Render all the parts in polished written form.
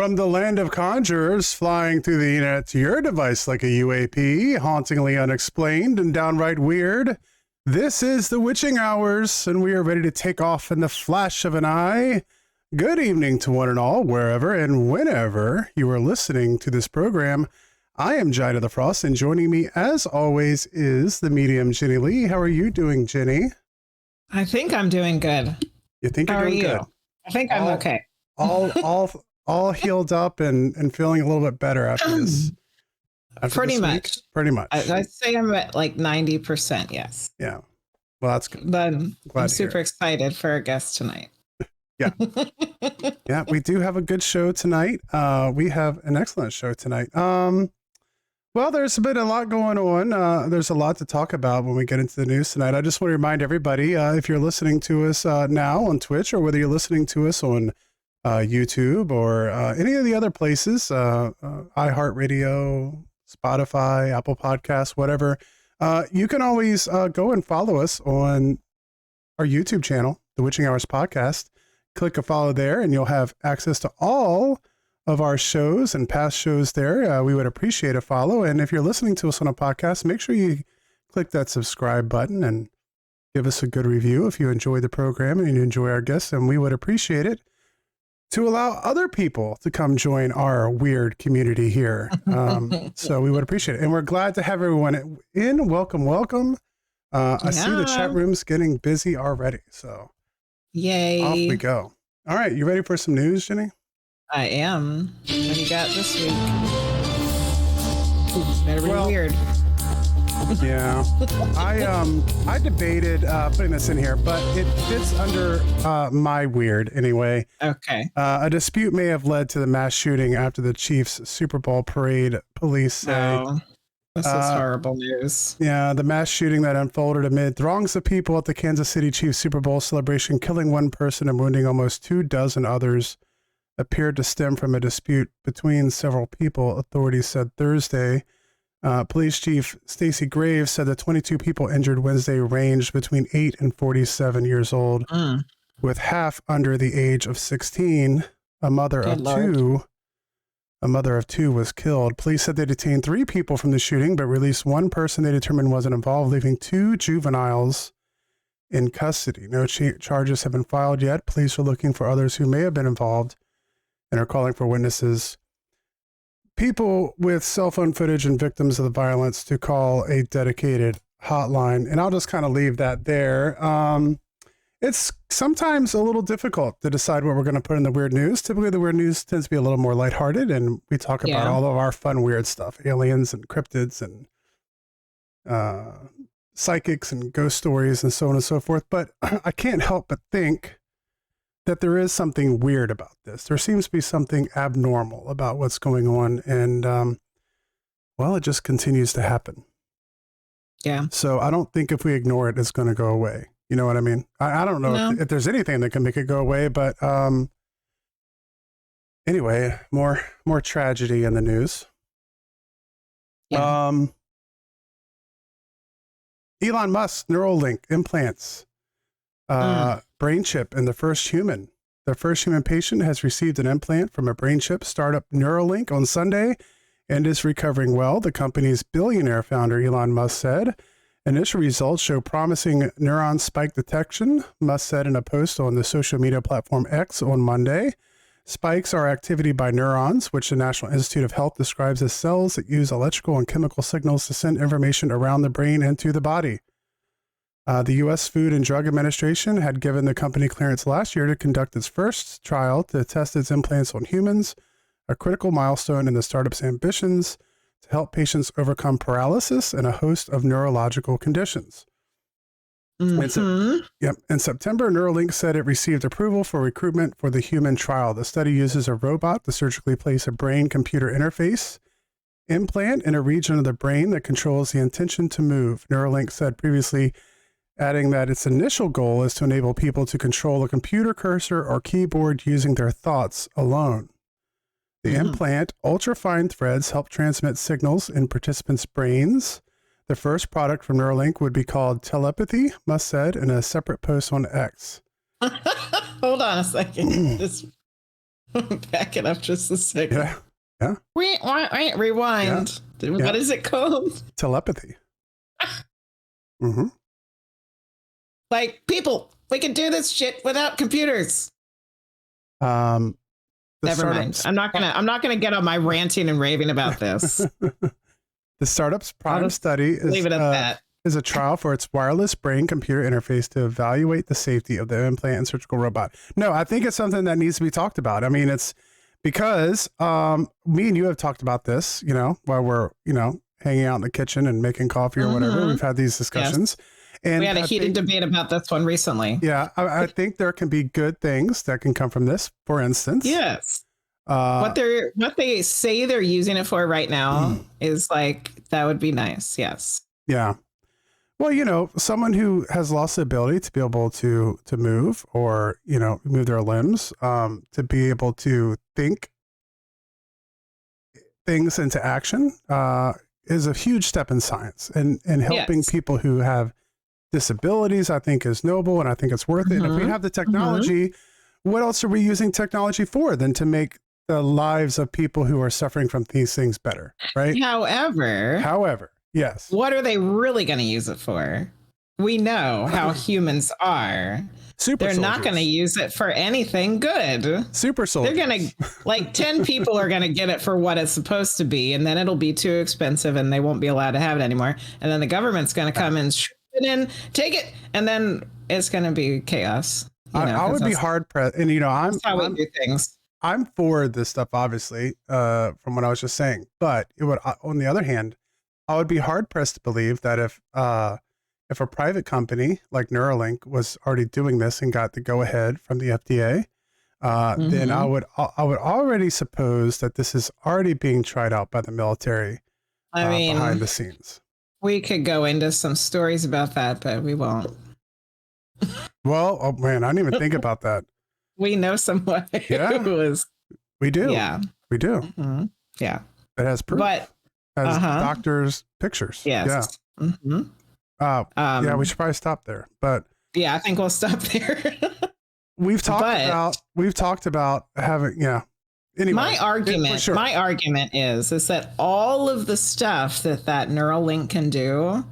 From the land of conjurers, flying through the internet to your device like a UAP, hauntingly unexplained and downright weird, this is the Witching Hours, and we are ready to take off in the flash of an eye. Good evening to one and all, wherever and whenever you are listening to this program. I am Jida the Frost, and joining me, as always, is the medium Jenny Lee. How are you doing, Jenny? I think I'm doing good. You think you're doing good? I think I'm okay. All healed up and feeling a little bit better after this. Pretty much. Pretty much. I'd say I'm at like 90%, yes. Yeah. Well, that's good. But I'm super excited for our guest tonight. Yeah. Yeah, we do have a good show tonight. We have an excellent show tonight. Well, there's been a lot going on. There's a lot to talk about when we get into the news tonight. I just want to remind everybody, if you're listening to us now on Twitch, or whether you're listening to us on YouTube or any of the other places, iHeartRadio, Spotify, Apple Podcasts, whatever, you can always go and follow us on our YouTube channel, The Witching Hours Podcast. Click a follow there and you'll have access to all of our shows and past shows there. We would appreciate a follow. And if you're listening to us on a podcast, make sure you click that subscribe button and give us a good review if you enjoy the program and you enjoy our guests, and we would appreciate it to allow other people to come join our weird community here. So we would appreciate it. And we're glad to have everyone in. Welcome, welcome. I see the chat room's getting busy already. So yay. Off we go. All right. You ready for some news, Jenny? I am. What do you got this week? It's better be weird. Yeah. I debated putting this in here, but it fits under my weird anyway. Okay. A dispute may have led to the mass shooting after the Chiefs Super Bowl parade, police say. Oh, this is horrible news. Yeah, the mass shooting that unfolded amid throngs of people at the Kansas City Chiefs Super Bowl celebration, killing one person and wounding almost 24 others, appeared to stem from a dispute between several people, authorities said Thursday. Police Chief Stacey Graves said the 22 people injured Wednesday ranged between 8 and 47 years old, with half under the age of 16. A mother of two was killed. Police said they detained 3 people from the shooting, but released one person they determined wasn't involved, leaving 2 juveniles in custody. No charges have been filed yet. Police are looking for others who may have been involved and are calling for witnesses, people with cell phone footage and victims of the violence, to call a dedicated hotline. And I'll just kind of leave that there. It's sometimes a little difficult to decide what we're going to put in the weird news. Typically, the weird news tends to be a little more lighthearted, and we talk about all of our fun, weird stuff, aliens and cryptids and psychics and ghost stories and so on and so forth. But I can't help but think that there is something weird about this. There seems to be something abnormal about what's going on. And, well, it just continues to happen. Yeah. So I don't think if we ignore it, it's going to go away. You know what I mean? I don't know if there's anything that can make it go away, but anyway, more tragedy in the news. Yeah. Elon Musk Neuralink implants brain chip in the first human. The first human patient has received an implant from a brain chip startup Neuralink on Sunday and is recovering well, the company's billionaire founder Elon Musk said. Initial results show promising neuron spike detection, Musk said in a post on the social media platform X on Monday. Spikes are activity by neurons, which the National Institute of Health describes as cells that use electrical and chemical signals to send information around the brain and to the body. The U.S. Food and Drug Administration had given the company clearance last year to conduct its first trial to test its implants on humans, a critical milestone in the startup's ambitions to help patients overcome paralysis and a host of neurological conditions. In September, Neuralink said it received approval for recruitment for the human trial. The study uses a robot to surgically place a brain-computer interface implant in a region of the brain that controls the intention to move, Neuralink said previously, adding that its initial goal is to enable people to control a computer cursor or keyboard using their thoughts alone. The implant, ultrafine threads, help transmit signals in participants' brains. The first product from Neuralink would be called Telepathy, Musk said in a separate post on X. Hold on a second. Back it up just a second. Yeah. Yeah. Rewind. What is it called? Telepathy. Mm-hmm. Like, people, we can do this shit without computers. Never mind. I'm not gonna get on my ranting and raving about this. The startup's prime study leave it at that. Is a trial for its wireless brain-computer interface to evaluate the safety of the implant and surgical robot. No, I think it's something that needs to be talked about. I mean, it's because me and you have talked about this, while we're, hanging out in the kitchen and making coffee or whatever. We've had these discussions. Yes. And we had a heated debate about this one recently. Yeah, I think there can be good things that can come from this, for instance. Yes. What they say they're using it for right now is like, that would be nice. Yes. Yeah. Well, someone who has lost the ability to be able to move or, move their limbs, to be able to think things into action, is a huge step in science, and helping people who have disabilities, I think, is noble, and I think it's worth it. And if we have the technology, what else are we using technology for than to make the lives of people who are suffering from these things better, right? However, yes. What are they really going to use it for? We know how humans are. They're not going to use it for anything good. Super soldiers. They're going to, like, 10 people are going to get it for what it's supposed to be, and then it'll be too expensive and they won't be allowed to have it anymore. And then the government's going to come and it in, take it, and then it's going to be chaos. I would be hard pressed, and that's how we do things. I'm for this stuff, obviously, from what I was just saying. But it would, on the other hand, I would be hard pressed to believe that if a private company like Neuralink was already doing this and got the go ahead from the FDA, then I would already suppose that this is already being tried out by the military. Behind the scenes. We could go into some stories about that, but we won't. Well, oh man, I didn't even think about that. We know someone who was. We do. Yeah. We do. Yeah. It has proof. But has doctors' pictures. Yes. Yeah. Yeah, we should probably stop there. But yeah, I think we'll stop there. we've talked about having, Anyway, my argument is that all of the stuff that Neuralink can do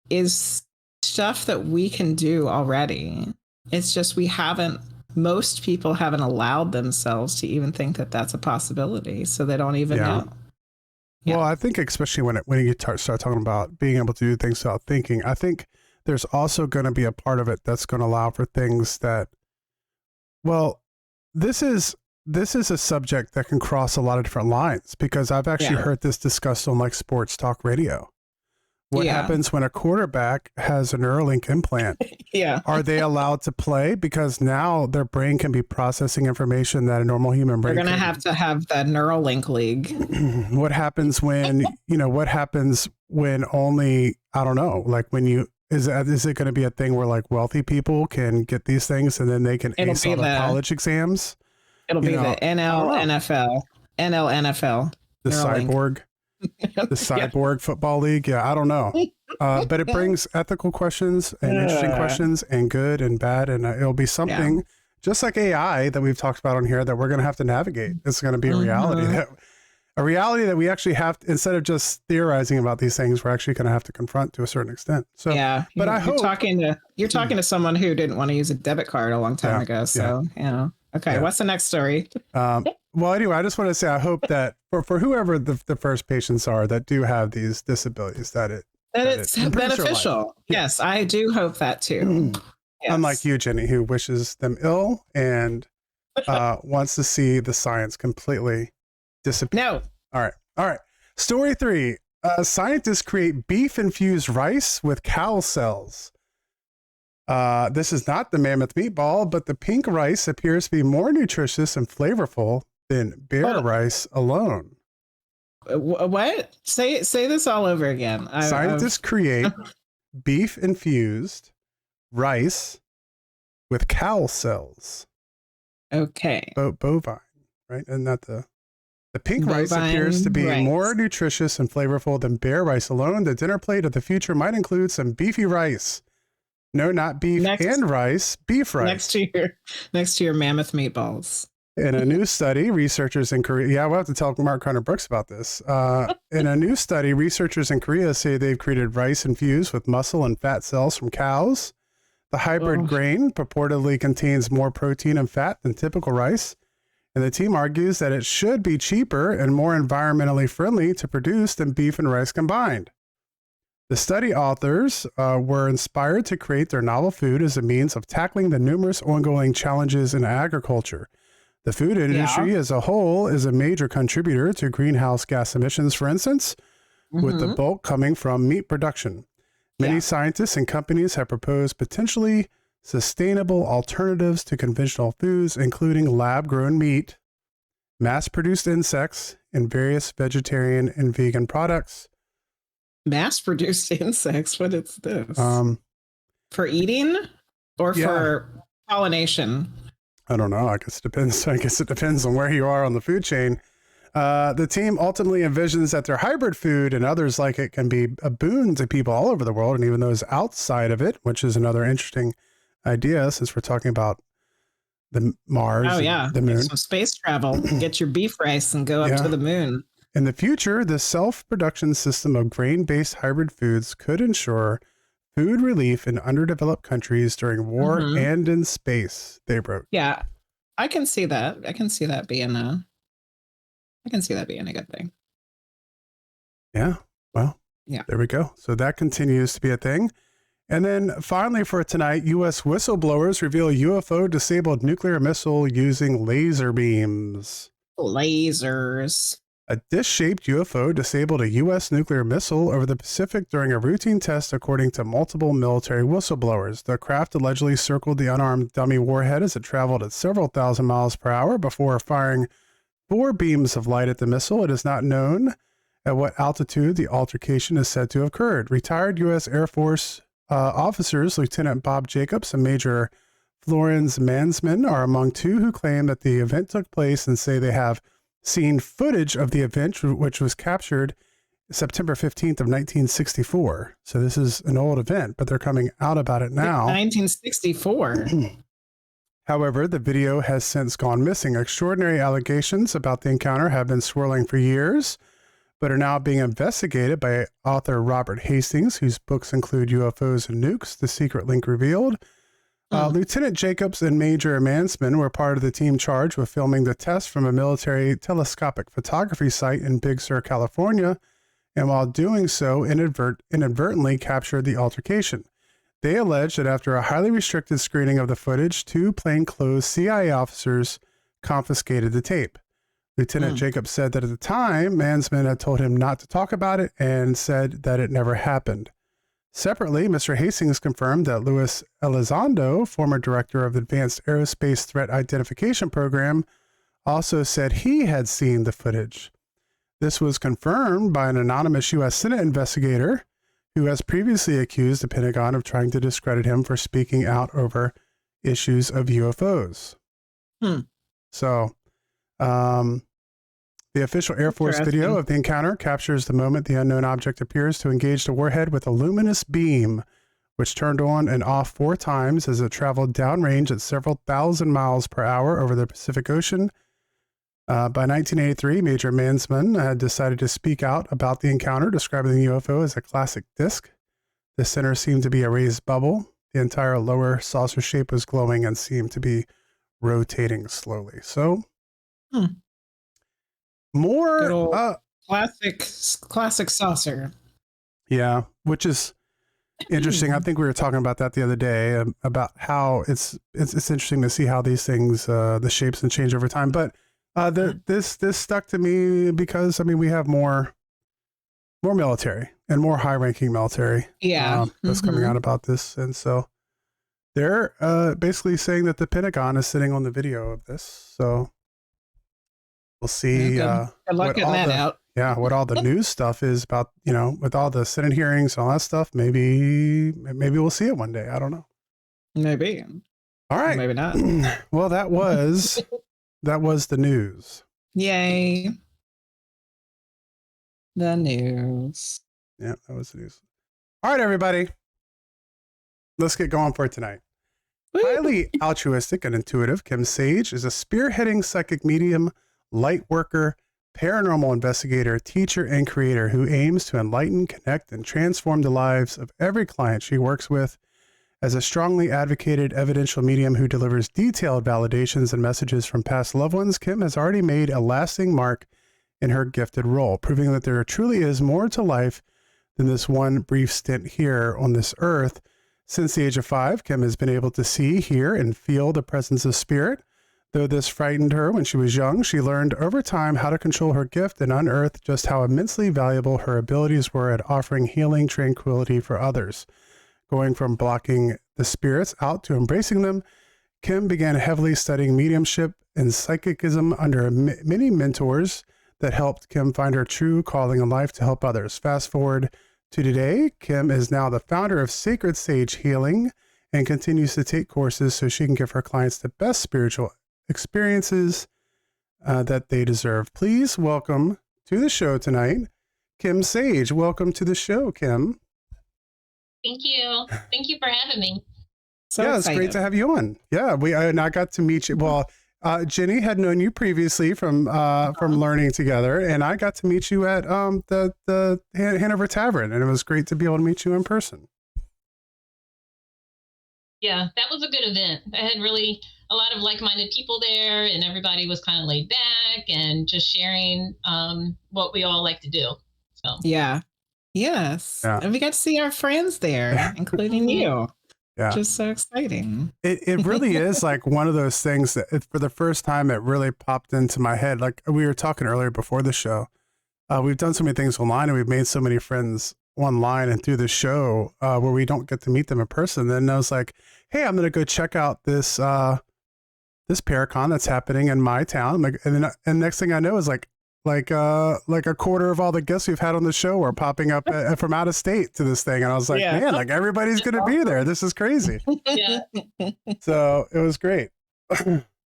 is stuff that we can do already. It's just most people haven't allowed themselves to even think that that's a possibility, so they don't even know. Yeah. Well, I think especially when you start talking about being able to do things without thinking, I think there's also going to be a part of it that's going to allow for things that, well, this is a subject that can cross a lot of different lines, because I've actually heard this discussed on like sports talk radio. What happens when a quarterback has a Neuralink implant? Are they allowed to play? Because now their brain can be processing information that a normal human brain. They're going to have the Neuralink League. What happens when, only, I don't know, like when is it going to be a thing where like wealthy people can get these things and then they can ace all the college exams? It'll be the NFL. The cyborg. The cyborg football league. Yeah, I don't know. But it brings ethical questions and interesting questions and good and bad. And it'll be something just like AI that we've talked about on here that we're going to have to navigate. It's going to be a reality that we actually have to, instead of just theorizing about these things, we're actually going to have to confront to a certain extent. So, but I hope you're talking to someone who didn't want to use a debit card a long time ago. So, okay. What's the next story? Well, anyway, I just want to say, I hope that for whoever the first patients are that do have these disabilities, that it's beneficial. Yes, I do hope that too. Yes. Unlike you, Jenny, who wishes them ill and wants to see the science completely disappear. No. All right. Story 3. Scientists create beef-infused rice with cow cells. This is not the mammoth meatball, but the pink rice appears to be more nutritious and flavorful than bear rice alone. What? Say this all over again. Scientists create beef-infused rice with cow cells. Okay. Bovine, right? And not the pink rice appears to be more nutritious and flavorful than bear rice alone. The dinner plate of the future might include some beefy rice. No, not beef and rice, beef rice. Next to your mammoth meatballs. In a new study, researchers in Korea, yeah, we'll have to tell Mark Hunter Brooks about this. In a new study, researchers in Korea say they've created rice infused with muscle and fat cells from cows. The hybrid grain purportedly contains more protein and fat than typical rice. And the team argues that it should be cheaper and more environmentally friendly to produce than beef and rice combined. The study authors were inspired to create their novel food as a means of tackling the numerous ongoing challenges in agriculture. The food industry as a whole is a major contributor to greenhouse gas emissions, for instance, with the bulk coming from meat production. Many scientists and companies have proposed potentially sustainable alternatives to conventional foods, including lab-grown meat, mass-produced insects, and various vegetarian and vegan products. Mass-produced insects? What is this? For eating or for pollination? I don't know. I guess it depends. I guess it depends on where you are on the food chain. The team ultimately envisions that their hybrid food and others like it can be a boon to people all over the world, and even those outside of it, which is another interesting idea since we're talking about the Mars, the moon. Some space travel. Get your beef rice and go up to the moon. In the future, the self-production system of grain-based hybrid foods could ensure food relief in underdeveloped countries during war and in space, they wrote. Yeah, I can see that. I can see that being a good thing. Yeah. Well, there we go. So that continues to be a thing. And then finally for tonight, U.S. whistleblowers reveal UFO disabled nuclear missile using laser beams. Lasers. A dish-shaped UFO disabled a U.S. nuclear missile over the Pacific during a routine test, according to multiple military whistleblowers. The craft allegedly circled the unarmed dummy warhead as it traveled at several thousand miles per hour before firing 4 beams of light at the missile. It is not known at what altitude the altercation is said to have occurred. Retired U.S. Air Force officers, Lieutenant Bob Jacobs and Major Florence Mansman, are among 2 who claim that the event took place and say they have seen footage of the event, which was captured September 15th of 1964. So this is an old event, but they're coming out about it now. 1964. However, the video has since gone missing. Extraordinary allegations about the encounter have been swirling for years, but are now being investigated by author Robert Hastings, whose books include UFOs and Nukes, The Secret Link Revealed. Lieutenant Jacobs and Major Mansman were part of the team charged with filming the test from a military telescopic photography site in Big Sur, California, and while doing so, inadvertently captured the altercation. They allege that after a highly restricted screening of the footage, 2 plainclothes CIA officers confiscated the tape. Lieutenant Jacobs said that at the time, Mansman had told him not to talk about it and said that it never happened. Separately, Mr. Hastings confirmed that Luis Elizondo, former director of the Advanced Aerospace Threat Identification Program, also said he had seen the footage. This was confirmed by an anonymous U.S. Senate investigator who has previously accused the Pentagon of trying to discredit him for speaking out over issues of UFOs. So, the official Air Force video of the encounter captures the moment the unknown object appears to engage the warhead with a luminous beam, which turned on and off 4 times as it traveled downrange at several thousand miles per hour over the Pacific Ocean. By 1983, Major Mansman had decided to speak out about the encounter, describing the UFO as a classic disk. The center seemed to be a raised bubble. The entire lower saucer shape was glowing and seemed to be rotating slowly. So, more classic saucer. Yeah, which is interesting. I think we were talking about that the other day, about how it's interesting to see how these things, the shapes and change over time. But this stuck to me because, I mean, we have more military and more high-ranking military that's coming out about this. And so they're basically saying that the Pentagon is sitting on the video of this. So we'll see good luck getting that out. Yeah, what all the news stuff is about, you know, with all the Senate hearings and all that stuff. Maybe we'll see it one day. I don't know. Maybe. All right. Maybe not. Well, that was the news. Yay. The news. Yeah, that was the news. All right, everybody. Let's get going for tonight. Woo. Highly altruistic and intuitive, Kim Sage is a spearheading psychic medium, light worker, paranormal investigator, teacher, and creator who aims to enlighten, connect, and transform the lives of every client she works with. As a strongly advocated evidential medium who delivers detailed validations and messages from past loved ones, Kim has already made a lasting mark in her gifted role, proving that there truly is more to life than this one brief stint here on this earth. Since the age of 5, Kim has been able to see, hear, and feel the presence of spirit. Though this frightened her when she was young, she learned over time how to control her gift and unearthed just how immensely valuable her abilities were at offering healing tranquility for others. Going from blocking the spirits out to embracing them, Kim began heavily studying mediumship and psychicism under many mentors that helped Kim find her true calling in life to help others. Fast forward to today, Kim is now the founder of Sacred Sage Healing and continues to take courses so she can give her clients the best spiritual experiences that they deserve. Please welcome to the show tonight, Kim Sage. Welcome to the show, Kim. Thank you. Thank you for having me. So yeah, excited. It's great to have you on. Yeah, I got to meet you. Well, Jenny had known you previously from learning together, and I got to meet you at the Hanover Tavern, and it was great to be able to meet you in person. Yeah, that was a good event. I had really a lot of like-minded people there, and everybody was kind of laid back and just sharing what we all like to do. So Yeah. Yes. Yeah. And we got to see our friends there, including you. Yeah. Just so exciting. It really is like one of those things that for the first time, it really popped into my head. Like we were talking earlier before the show, we've done so many things online and we've made so many friends online and through the show where we don't get to meet them in person. Then I was like, hey, I'm going to go check out this Paracon that's happening in my town. Like, and next thing I know is like a quarter of all the guests we've had on the show are popping up from out of state to this thing. And I was like, man, like everybody's going to be there. This is crazy. Yeah. So it was great.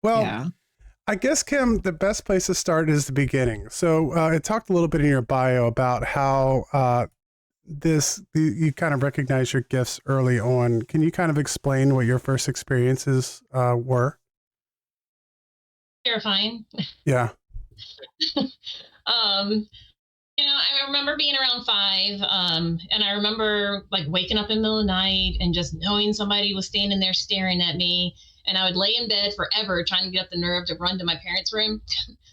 Well, I guess, Kim, the best place to start is the beginning. So it talked a little bit in your bio about how you kind of recognize your gifts early on. Can you kind of explain what your first experiences Terrifying. Yeah. I remember being around 5, and I remember like waking up in the middle of the night and just knowing somebody was standing there staring at me, and I would lay in bed forever trying to get up the nerve to run to my parents' room.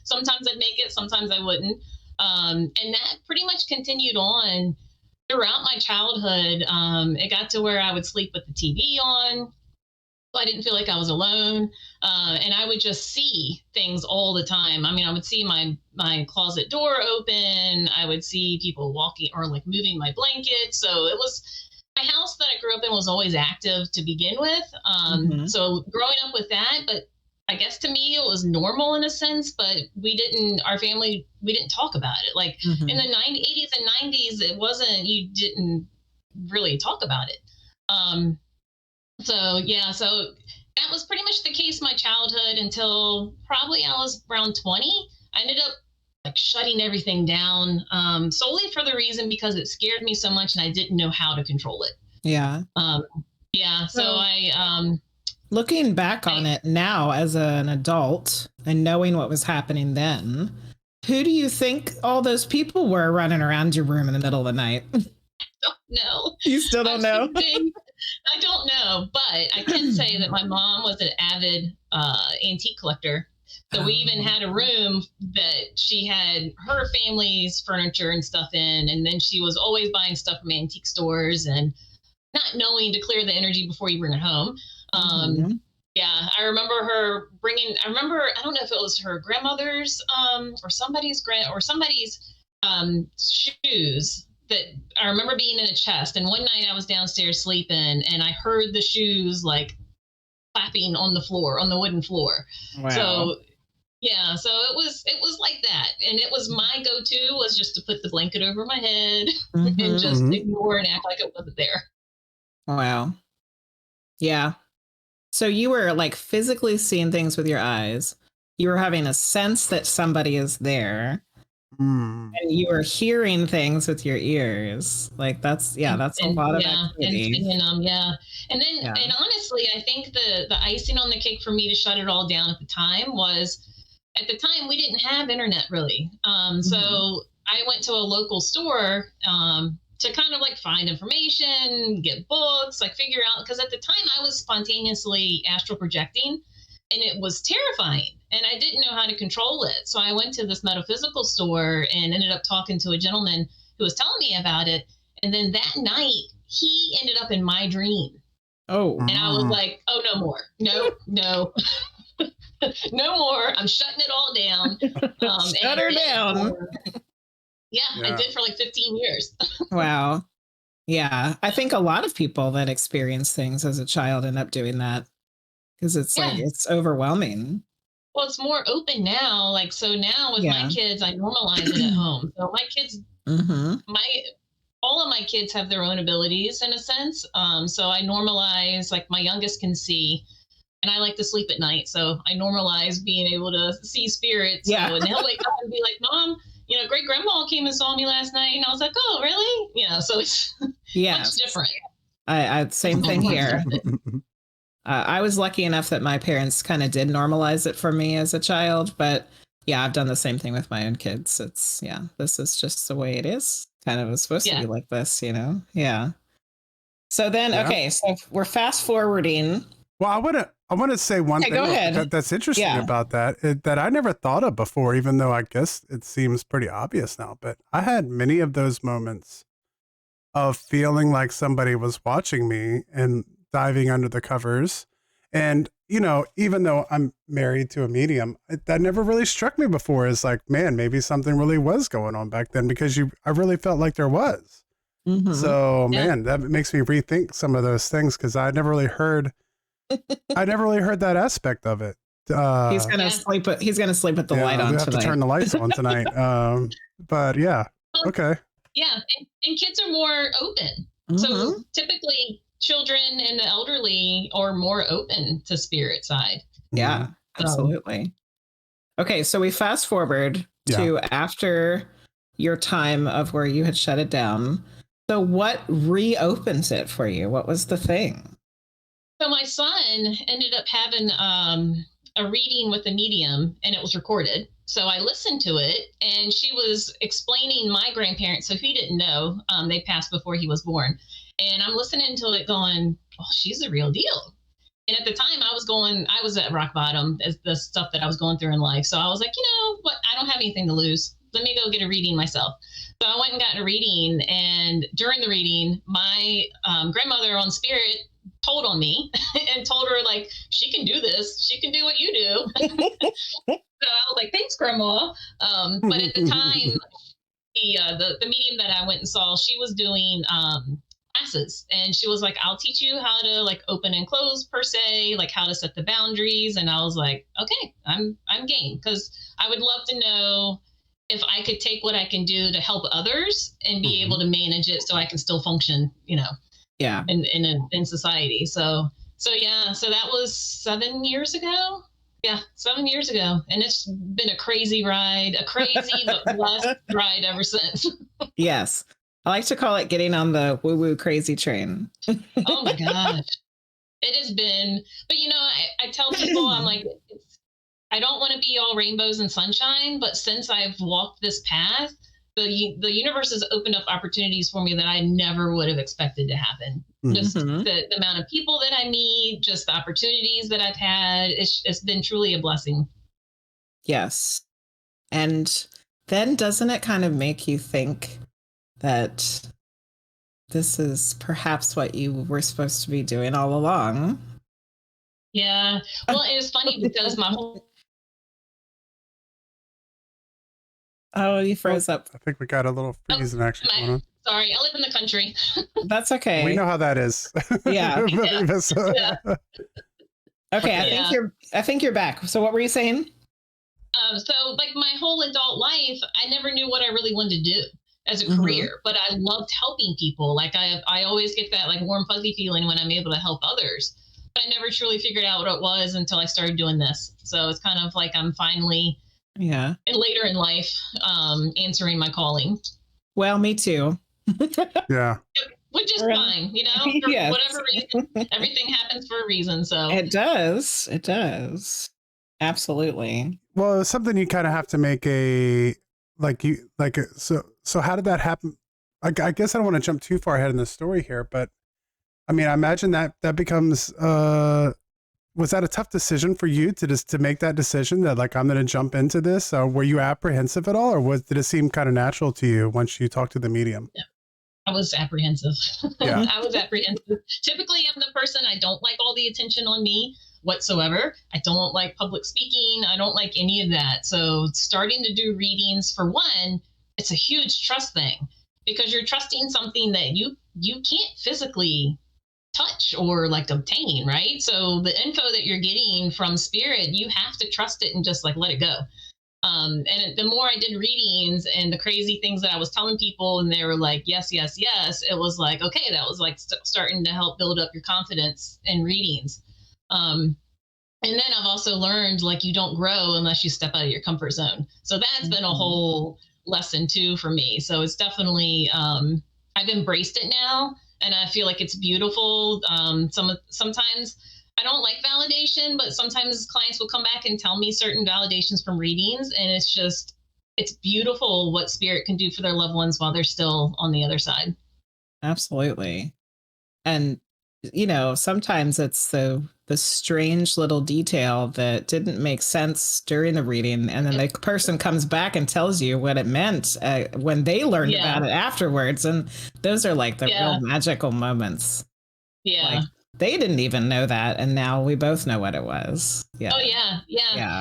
Sometimes I'd make it, sometimes I wouldn't. And that pretty much continued on throughout my childhood. It got to where I would sleep with the TV on. I didn't feel like I was alone. And I would just see things all the time. I mean, I would see my closet door open. I would see people walking or like moving my blanket. So it was, my house that I grew up in was always active to begin with. So growing up with that, but I guess to me it was normal in a sense, but our family, we didn't talk about it. Like in the 80s and 90s, it wasn't, you didn't really talk about it. So that was pretty much the case my childhood until probably I was around 20. I ended up like shutting everything down, solely for the reason because it scared me so much and I didn't know how to control it. Yeah. So looking back on it now as an adult and knowing what was happening then, who do you think all those people were running around your room in the middle of the night? I don't know. You still don't know? I don't know, but I can say that my mom was an avid antique collector. So we even had a room that she had her family's furniture and stuff in, and then she was always buying stuff from antique stores and not knowing to clear the energy before you bring it home. Yeah, I remember her bringing, I don't know if it was her grandmother's or somebody's shoes that I remember being in a chest. And one night I was downstairs sleeping and I heard the shoes like clapping on the floor, on the wooden floor. Wow. So yeah, so it was like that. And it was my go-to was just to put the blanket over my head and just ignore and act like it wasn't there. Wow. Yeah. So you were like physically seeing things with your eyes. You were having a sense that somebody is there. Mm. And you were hearing things with your ears. Like that's a lot of Yeah, and activity. seeing them, yeah. And then, Yeah. and honestly, I think the icing on the cake for me to shut it all down at the time was, at the time we didn't have internet really. So I went to a local store to kind of like find information, get books, like figure out, because at the time I was spontaneously astral projecting, and it was terrifying, and I didn't know how to control it. So I went to this metaphysical store and ended up talking to a gentleman who was telling me about it. And then that night, he ended up in my dream. Oh. And I was like, oh, no more. No, no. No more. I'm shutting it all down. Shut her down. Yeah, I did for like 15 years. Wow. Yeah. I think a lot of people that experience things as a child end up doing that because it's like, it's overwhelming. Well, it's more open now. Like, so now with my kids, I normalize it at home. So my kids, all of my kids have their own abilities in a sense. So I normalize, like my youngest can see, and I like to sleep at night. So I normalize being able to see spirits. Yeah. So, and he'll wake up and be like, Mom, great grandma came and saw me last night. And I was like, oh, really? Yeah. So it's much different. I same thing here. I was lucky enough that my parents kind of did normalize it for me as a child, but yeah, I've done the same thing with my own kids. It's this is just the way it is. Kind of was supposed to be like this, Yeah. So then, okay, so we're fast forwarding. Well, I want to say one thing go ahead. That's interesting about that that I never thought of before, even though I guess it seems pretty obvious now. But I had many of those moments of feeling like somebody was watching me and diving under the covers. And, even though I'm married to a medium, that never really struck me before as like, man, maybe something really was going on back then, because I really felt like there was. So, man, that makes me rethink some of those things, because I never really heard that aspect of it. He's gonna sleep with the light on tonight. To turn the lights on tonight. But yeah, okay. Yeah, and kids are more open. So typically, children and the elderly are more open to spirit side. Yeah, absolutely. Okay, so we fast forward to after your time of where you had shut it down. So what reopens it for you? What was the thing? So my son ended up having a reading with a medium, and it was recorded. So I listened to it, and she was explaining my grandparents. So he didn't know, they passed before he was born. And I'm listening to it going, oh, she's the real deal. And at the time I was at rock bottom as the stuff that I was going through in life. So I was like, what? I don't have anything to lose. Let me go get a reading myself. So I went and got a reading. And during the reading, my grandmother on spirit told on me and told her, like, she can do this. She can do what you do. So I was like, thanks, Grandma. But at the time, the medium that I went and saw, she was doing classes, and she was like, I'll teach you how to like open and close per se, like how to set the boundaries. And I was like, okay, I'm game, because I would love to know if I could take what I can do to help others and be able to manage it so I can still function, in society. So that was 7 years ago. Yeah, 7 years ago. And it's been a crazy ride, but blessed ride ever since. Yes. I like to call it getting on the woo-woo crazy train. Oh my gosh. It has been, but I tell people, I'm like, I don't want to be all rainbows and sunshine, but since I've walked this path, the universe has opened up opportunities for me that I never would have expected to happen. Just the amount of people that I meet, just the opportunities that I've had, it's been truly a blessing. Yes. And then doesn't it kind of make you think that this is perhaps what you were supposed to be doing all along? Yeah. Well, it was funny because my whole... Oh, you froze up. I think we got a little freezing action going on. Sorry, I live in the country. That's okay. We know how that is. Yeah. Yeah. Okay, I think you're back. So what were you saying? So like my whole adult life, I never knew what I really wanted to do as a career, but I loved helping people. Like I always get that like warm fuzzy feeling when I'm able to help others, but I never truly figured out what it was until I started doing this. So it's kind of like I'm finally Yeah. and later in life, answering my calling. Well, me too. Yeah. Which is Really? fine, you know, for Yes. whatever reason. Everything happens for a reason. So It does. It does. Absolutely. Well, it's something you kind of have to make a so how did that happen? I guess I don't want to jump too far ahead in the story here, but I mean, I imagine that becomes was that a tough decision for you to make that decision that like I'm going to jump into this? Were you apprehensive at all, or did it seem kind of natural to you once you talked to the medium? yeah, I was apprehensive. Yeah. I was apprehensive. Typically, I'm the person, I don't like all the attention on me whatsoever. I don't like public speaking. I don't like any of that. So starting to do readings, for one, it's a huge trust thing because you're trusting something that you can't physically touch or like obtain, right? So the info that you're getting from spirit, you have to trust it and just like let it go. And the more I did readings and the crazy things that I was telling people, and they were like, yes, yes, yes, it was like, okay, that was like starting to help build up your confidence in readings. And then I've also learned like you don't grow unless you step out of your comfort zone. So that's been a whole lesson too for me. So it's definitely, I've embraced it now, and I feel like it's beautiful. Sometimes I don't like validation, but sometimes clients will come back and tell me certain validations from readings, and it's beautiful what spirit can do for their loved ones while they're still on the other side. Absolutely. And sometimes it's the strange little detail that didn't make sense during the reading, and then the person comes back and tells you what it meant when they learned about it afterwards, and those are like the real magical moments. Yeah. Like, they didn't even know that, and now we both know what it was. Yeah. Oh yeah.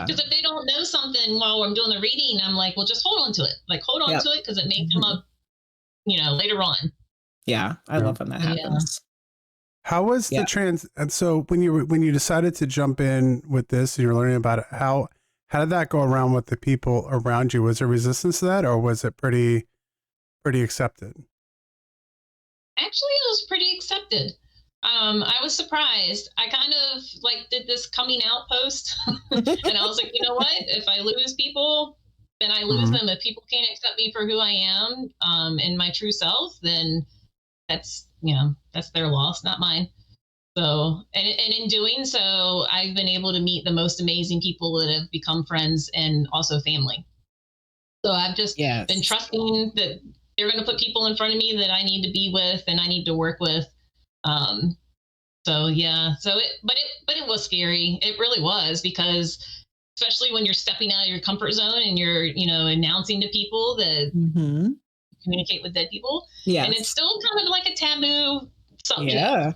Because if they don't know something while I'm doing the reading, I'm like, well, just hold on to it. Like, hold on to it because it may come up, later on. Yeah, I love when that happens. How was the and so when you decided to jump in with this and you're learning about it, how did that go around with the people around you? Was there resistance to that, or was it pretty accepted? Actually, it was pretty accepted. I was surprised. I kind of like did this coming out post and I was like, you know what? If I lose people, then I lose them. If people can't accept me for who I am, and my true self, then that's their loss, not mine. So, and in doing so, I've been able to meet the most amazing people that have become friends and also family. So I've just been trusting that they're going to put people in front of me that I need to be with and I need to work with. But it was scary. It really was, because especially when you're stepping out of your comfort zone and you're, announcing to people that communicate with dead people. Yeah. And it's still kind of like a taboo subject. Yeah.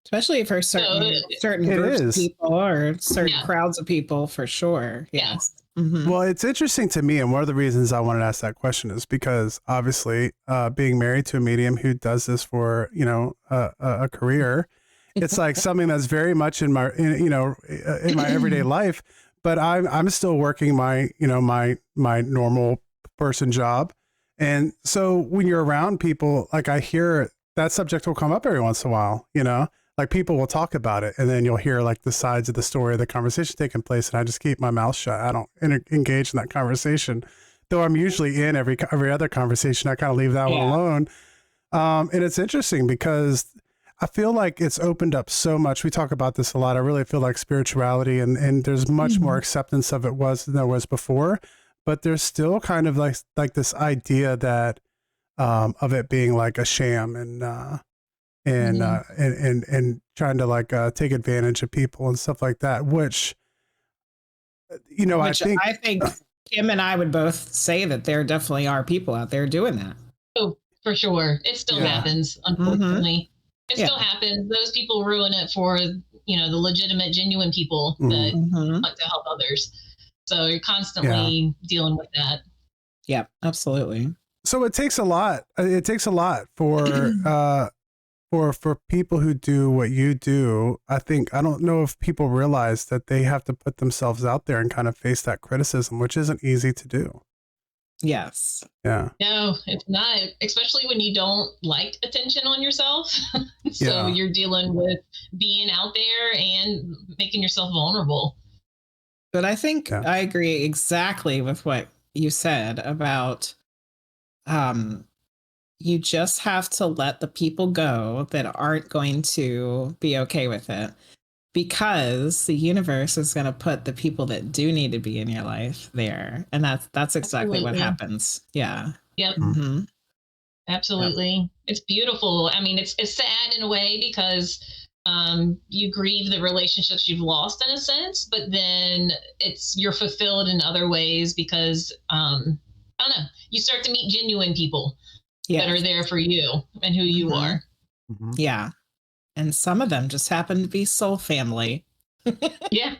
Especially for certain groups of people or certain crowds of people, for sure. Yes. Well, it's interesting to me, and one of the reasons I wanted to ask that question is because obviously, being married to a medium who does this for a career, it's like something that's very much in my everyday life. But I'm still working my my normal person job, and so when you're around people, like I hear that subject will come up every once in a while, like people will talk about it, and then you'll hear like the sides of the story of the conversation taking place, and I just keep my mouth shut. I don't engage in that conversation, though I'm usually in every other conversation. I kind of leave that one alone. And it's interesting because I feel like it's opened up so much. We talk about this a lot. I really feel like spirituality and there's much more acceptance of it than there was before, but there's still kind of like this idea that of it being like a sham and trying to like take advantage of people and stuff like that, which I think Kim and I would both say that there definitely are people out there doing that. Oh, for sure. It still happens, unfortunately. It still happens. Those people ruin it for, the legitimate, genuine people that want to help others. So you're constantly dealing with that. Yeah, absolutely. So it takes a lot. It takes a lot for for people who do what you do. I don't know if people realize that they have to put themselves out there and kind of face that criticism, which isn't easy to do. Yes. Yeah. No, it's not, especially when you don't like attention on yourself. So you're dealing with being out there and making yourself vulnerable. But I think Yeah. I agree exactly with what you said about you just have to let the people go that aren't going to be okay with it, because the universe is going to put the people that do need to be in your life there, and that's exactly what Absolutely. happens. Yeah. Yep. Hmm. Absolutely. It's beautiful. I mean, it's sad in a way because you grieve the relationships you've lost in a sense, but then you're fulfilled in other ways because I don't know, you start to meet genuine people that are Yeah. there for you and who you Mhm. are. Mhm. Yeah. And some of them just happen to be soul family. Yeah.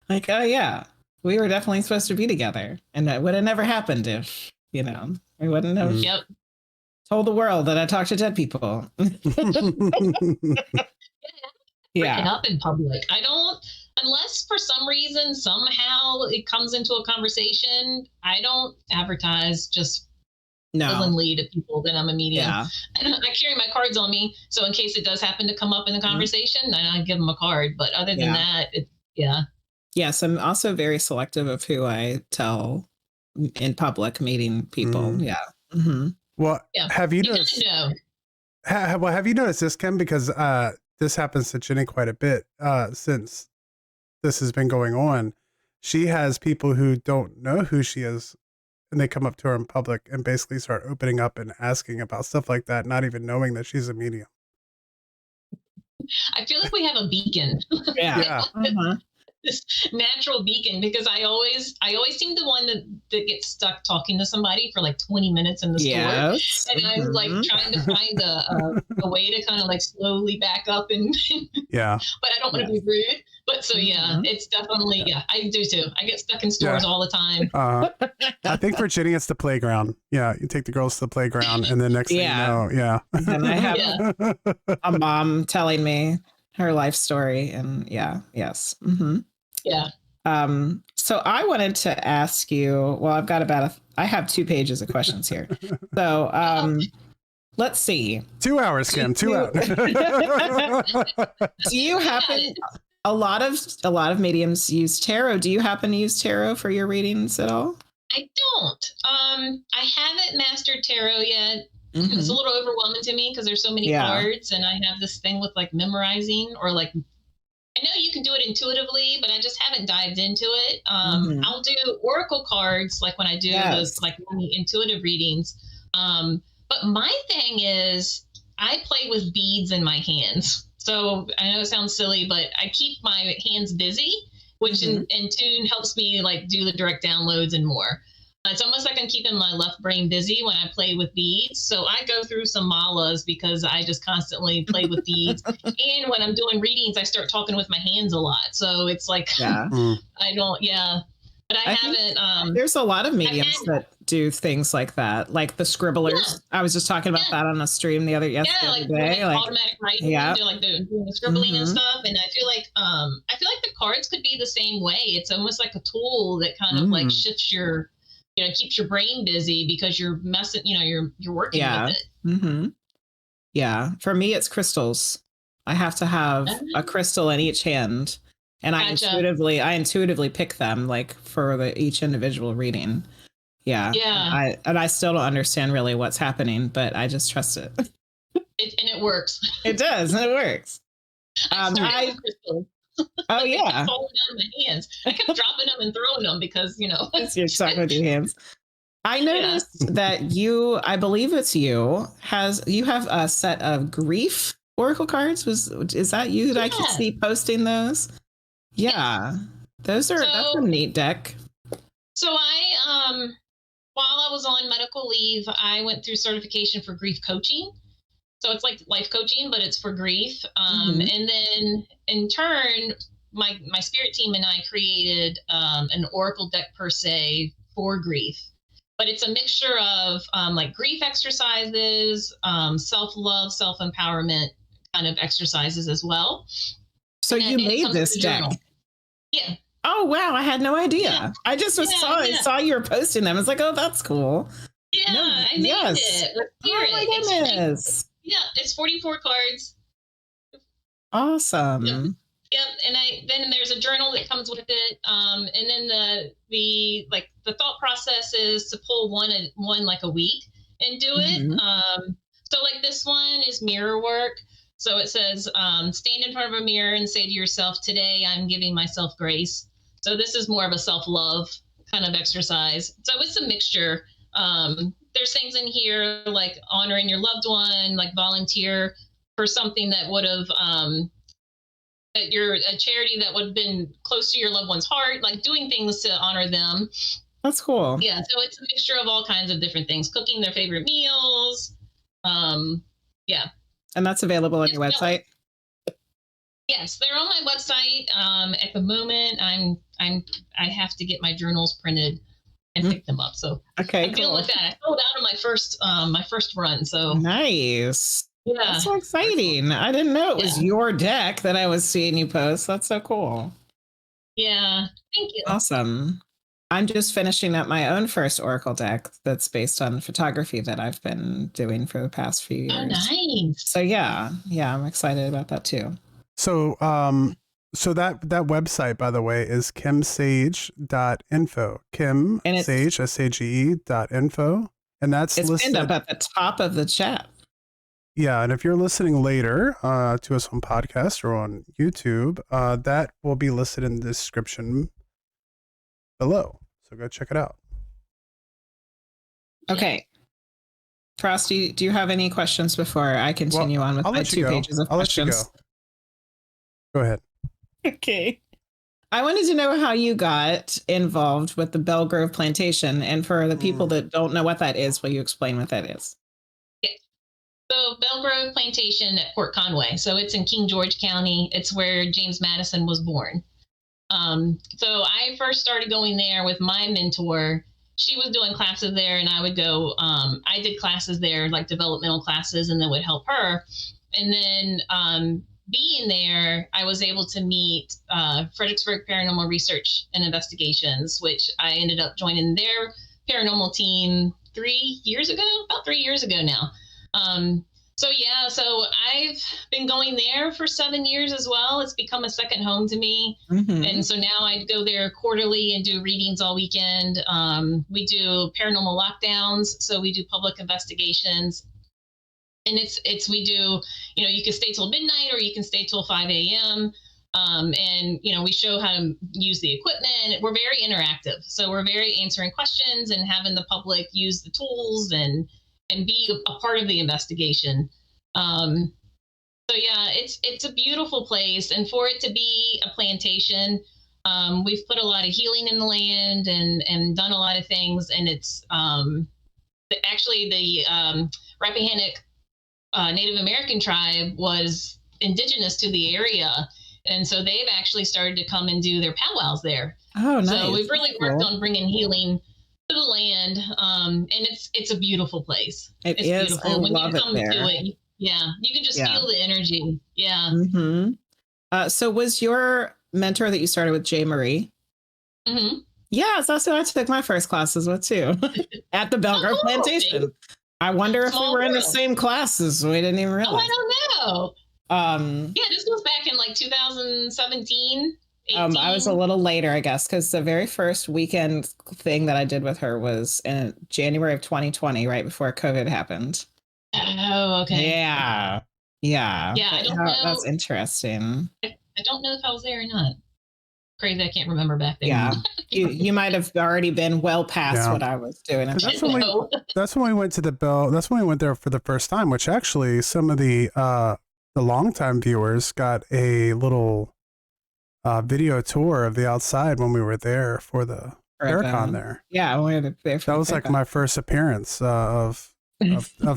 Like, oh yeah, we were definitely supposed to be together, and it would have never happened if I wouldn't have Yep. told the world that I talked to dead people. Bring it Yeah. up in public. I don't, unless for some reason somehow it comes into a conversation. I don't advertise just No. willingly to people that I'm a medium. Yeah. I carry my cards on me, so in case it does happen to come up in the conversation, then I give them a card. But other than that, yeah. Yes, I'm also very selective of who I tell in public meeting people. Mm. Yeah. Mm-hmm. Well, Yeah. have you You noticed? know. Have you noticed this, Kim? Because this happens to Jenny quite a bit since this has been going on. She has people who don't know who she is, and they come up to her in public and basically start opening up and asking about stuff like that, not even knowing that she's a medium. I feel like we have a beacon. Yeah. Yeah. Uh-huh. This natural beacon, because I always seem the one that gets stuck talking to somebody for like 20 minutes in the Yes. store, and I'm like trying to find a way to kind of like slowly back up and Yeah. but I don't want to be rude. But so yeah, it's definitely I do too. I get stuck in stores all the time. I think for Jenny it's the playground. Yeah, you take the girls to the playground, and then next thing you know, And I have a mom telling me her life story, and yes. Mm-hmm. Yeah. So I wanted to ask you, well, I've got I have 2 pages of questions here. So let's see. 2 hours, Kim. 2 hours. Do you happen a lot of mediums use tarot? Do you happen to use tarot for your readings at all? I don't. I haven't mastered tarot yet. Mm-hmm. It's a little overwhelming to me because there's so many cards, and I have this thing with like memorizing, or like I know you can do it intuitively, but I just haven't dived into it. I'll do oracle cards like when I do those like intuitive readings. But my thing is I play with beads in my hands. So I know it sounds silly, but I keep my hands busy, which in tune helps me like do the direct downloads and more. It's almost like I'm keeping my left brain busy when I play with beads. So I go through some malas because I just constantly play with beads. And when I'm doing readings, I start talking with my hands a lot. So it's like, I don't, but I haven't. There's a lot of mediums that do things like that, like the scribblers. I was just talking about that on a stream the other day. Like automatic writing. They're like doing the scribbling and stuff. And I feel like the cards could be the same way. It's almost like a tool that kind of like shifts your, keeps your brain busy because you're messing, you're working with it. Mm-hmm. Yeah. For me, it's crystals. I have to have a crystal in each hand, and I intuitively pick them like for each individual reading. Yeah. Yeah. I still don't understand really what's happening, but I just trust it. And it works. It does. And it works. Crystals. Oh yeah. Falling out of my hands. I kept dropping them and throwing them because you're stuck with your hands. I noticed that I believe it's you have a set of grief oracle cards. Is that you that I could see posting those? Yeah, that's a neat deck. So I while I was on medical leave, I went through certification for grief coaching. So it's like life coaching, but it's for grief. And then in turn, my spirit team and I created an oracle deck per se for grief. But it's a mixture of like grief exercises, self-love, self-empowerment kind of exercises as well. So you made this deck? Yeah. Oh, wow. I had no idea. Yeah. I just saw you were posting them. I was like, oh, that's cool. Yeah, I made it. Oh, my goodness. It's 44 cards. Awesome. Yep, and then there's a journal that comes with it, and then the thought process is to pull one like a week and do it. Mhm. So like this one is mirror work. So it says, stand in front of a mirror and say to yourself, "Today I'm giving myself grace." So this is more of a self love kind of exercise. So it's a mixture. There's things in here like honoring your loved one, like volunteer for something that would have that you're a charity that would have been close to your loved one's heart, like doing things to honor them. That's cool. Yeah, so it's a mixture of all kinds of different things, cooking their favorite meals. Yeah. And that's available on Yes, your website? yes, they're on my website. At the moment, I have to get my journals printed and pick them up. So Okay, I'm dealing cool. with that. I sold out of my first run. So Nice. yeah, That's so exciting. I didn't know it was your deck that I was seeing you post. That's so cool. yeah. Thank you. Awesome. I'm just finishing up my own first Oracle deck that's based on photography that I've been doing for the past few years. Oh, nice. So yeah, I'm excited about that too. So, so that website, by the way, is kimsage.info. Kim And it's- Sage, SAGE.info. And that's It's listed pinned up at the top of the chat. Yeah, and if you're listening later to us on podcast or on YouTube, that will be listed in the description below. So go check it out. Okay. Frost, do you have any questions before I continue on with I'll my let you 2 go. pages of I'll let you questions? Go ahead. Okay. I wanted to know how you got involved with the Belgrove Plantation. And for the people that don't know what that is, will you explain what that is? So Belgrove Plantation at Port Conway. So it's in King George County. It's where James Madison was born. So I first started going there with my mentor. She was doing classes there, and I would go. I did classes there, like developmental classes, and then would help her. And then being there, I was able to meet Fredericksburg Paranormal Research and Investigations, which I ended up joining their paranormal team 3 years ago, about 3 years ago now. So I've been going there for 7 years as well. It's become a second home to me. Mm-hmm. And so now I go there quarterly and do readings all weekend. We do paranormal lockdowns. So we do public investigations. And we do, you can stay till midnight or you can stay till 5 a.m. And, we show how to use the equipment. We're very interactive. So we're very answering questions and having the public use the tools and be a part of the investigation. So yeah, it's a beautiful place. And for it to be a plantation, we've put a lot of healing in the land and done a lot of things. And it's actually the Rappahannock Native American tribe was indigenous to the area. And so they've actually started to come and do their powwows there. Oh, nice. So we've really worked on bringing healing to the land. And it's a beautiful place. It's is. Beautiful. I when love you come it there. to it, yeah, you can just feel the energy. Yeah. Mm-hmm. So was your mentor that you started with Jay Marie? Mm-hmm. Yes, that's who I took my first classes with too, at the Belgrove Plantation. I wonder if we were in the same classes. We didn't even realize. Oh, I don't know. Yeah, this was back in like 2017. 18. I was a little later, I guess, because the very first weekend thing that I did with her was in January of 2020, right before COVID happened. Oh, okay. Yeah. Yeah, I don't know. That's interesting. I don't know if I was there or not. Crazy, I can't remember back there. Yeah, you might have already been well past what I was doing. That's when we went to the Bell. That's when we went there for the first time. Which actually, some of the longtime viewers got a little video tour of the outside when we were there for the Paracon there. Yeah, we were there. That was like my first appearance of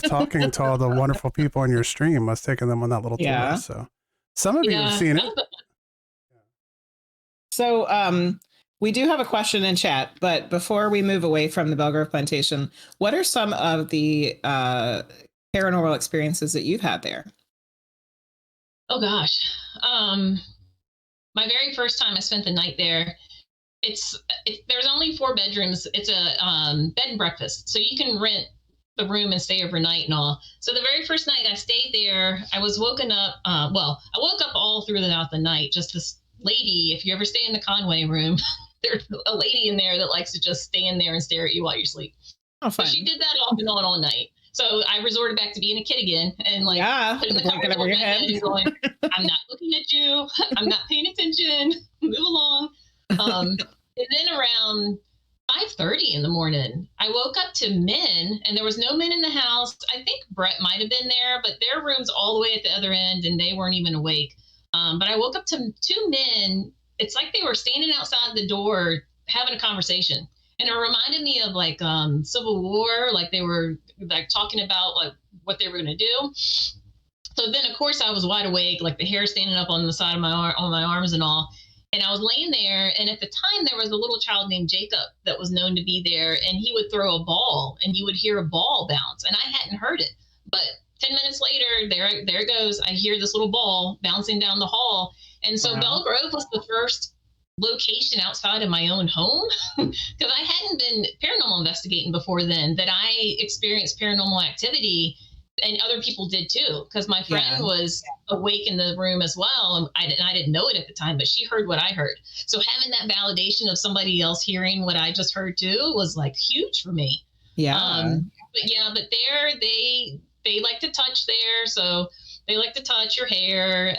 talking to all the wonderful people on your stream. I was taking them on that little tour. So some of you have seen it. So we do have a question in chat, but before we move away from the Belgrove Plantation, what are some of the paranormal experiences that you've had there? Oh gosh. My very first time I spent the night there, there's only 4 bedrooms. It's a bed and breakfast. So you can rent the room and stay overnight and all. So the very first night I stayed there, I was woken up. I woke up all throughout the night. Just this lady, if you ever stay in the Conway room, there's a lady in there that likes to just stand there and stare at you while you sleep. Oh, so fun. she did that off and on all night. So I resorted back to being a kid again and like putting the blanket over your head and going, I'm not looking at you. I'm not paying attention. Move along. And then around 5:30 in the morning, I woke up to men, and there was no men in the house. I think Brett might have been there, but their room's all the way at the other end, and they weren't even awake. But I woke up to two men. It's like they were standing outside the door having a conversation. And it reminded me of like Civil War, like they were like talking about like what they were going to do. So then, of course, I was wide awake, like the hair standing up on the side of on my arms and all. And I was laying there, and at the time there was a little child named Jacob that was known to be there, and he would throw a ball, and you would hear a ball bounce, and I hadn't heard it. But 10 minutes later, there it goes. I hear this little ball bouncing down the hall. And so Belle Grove was the first location outside of my own home, because I hadn't been paranormal investigating before then, that I experienced paranormal activity. And other people did too, because my friend was awake in the room as well. And I didn't know it at the time, but she heard what I heard. So having that validation of somebody else hearing what I just heard too was like huge for me. Yeah. But there they like to touch there. So they like to touch your hair,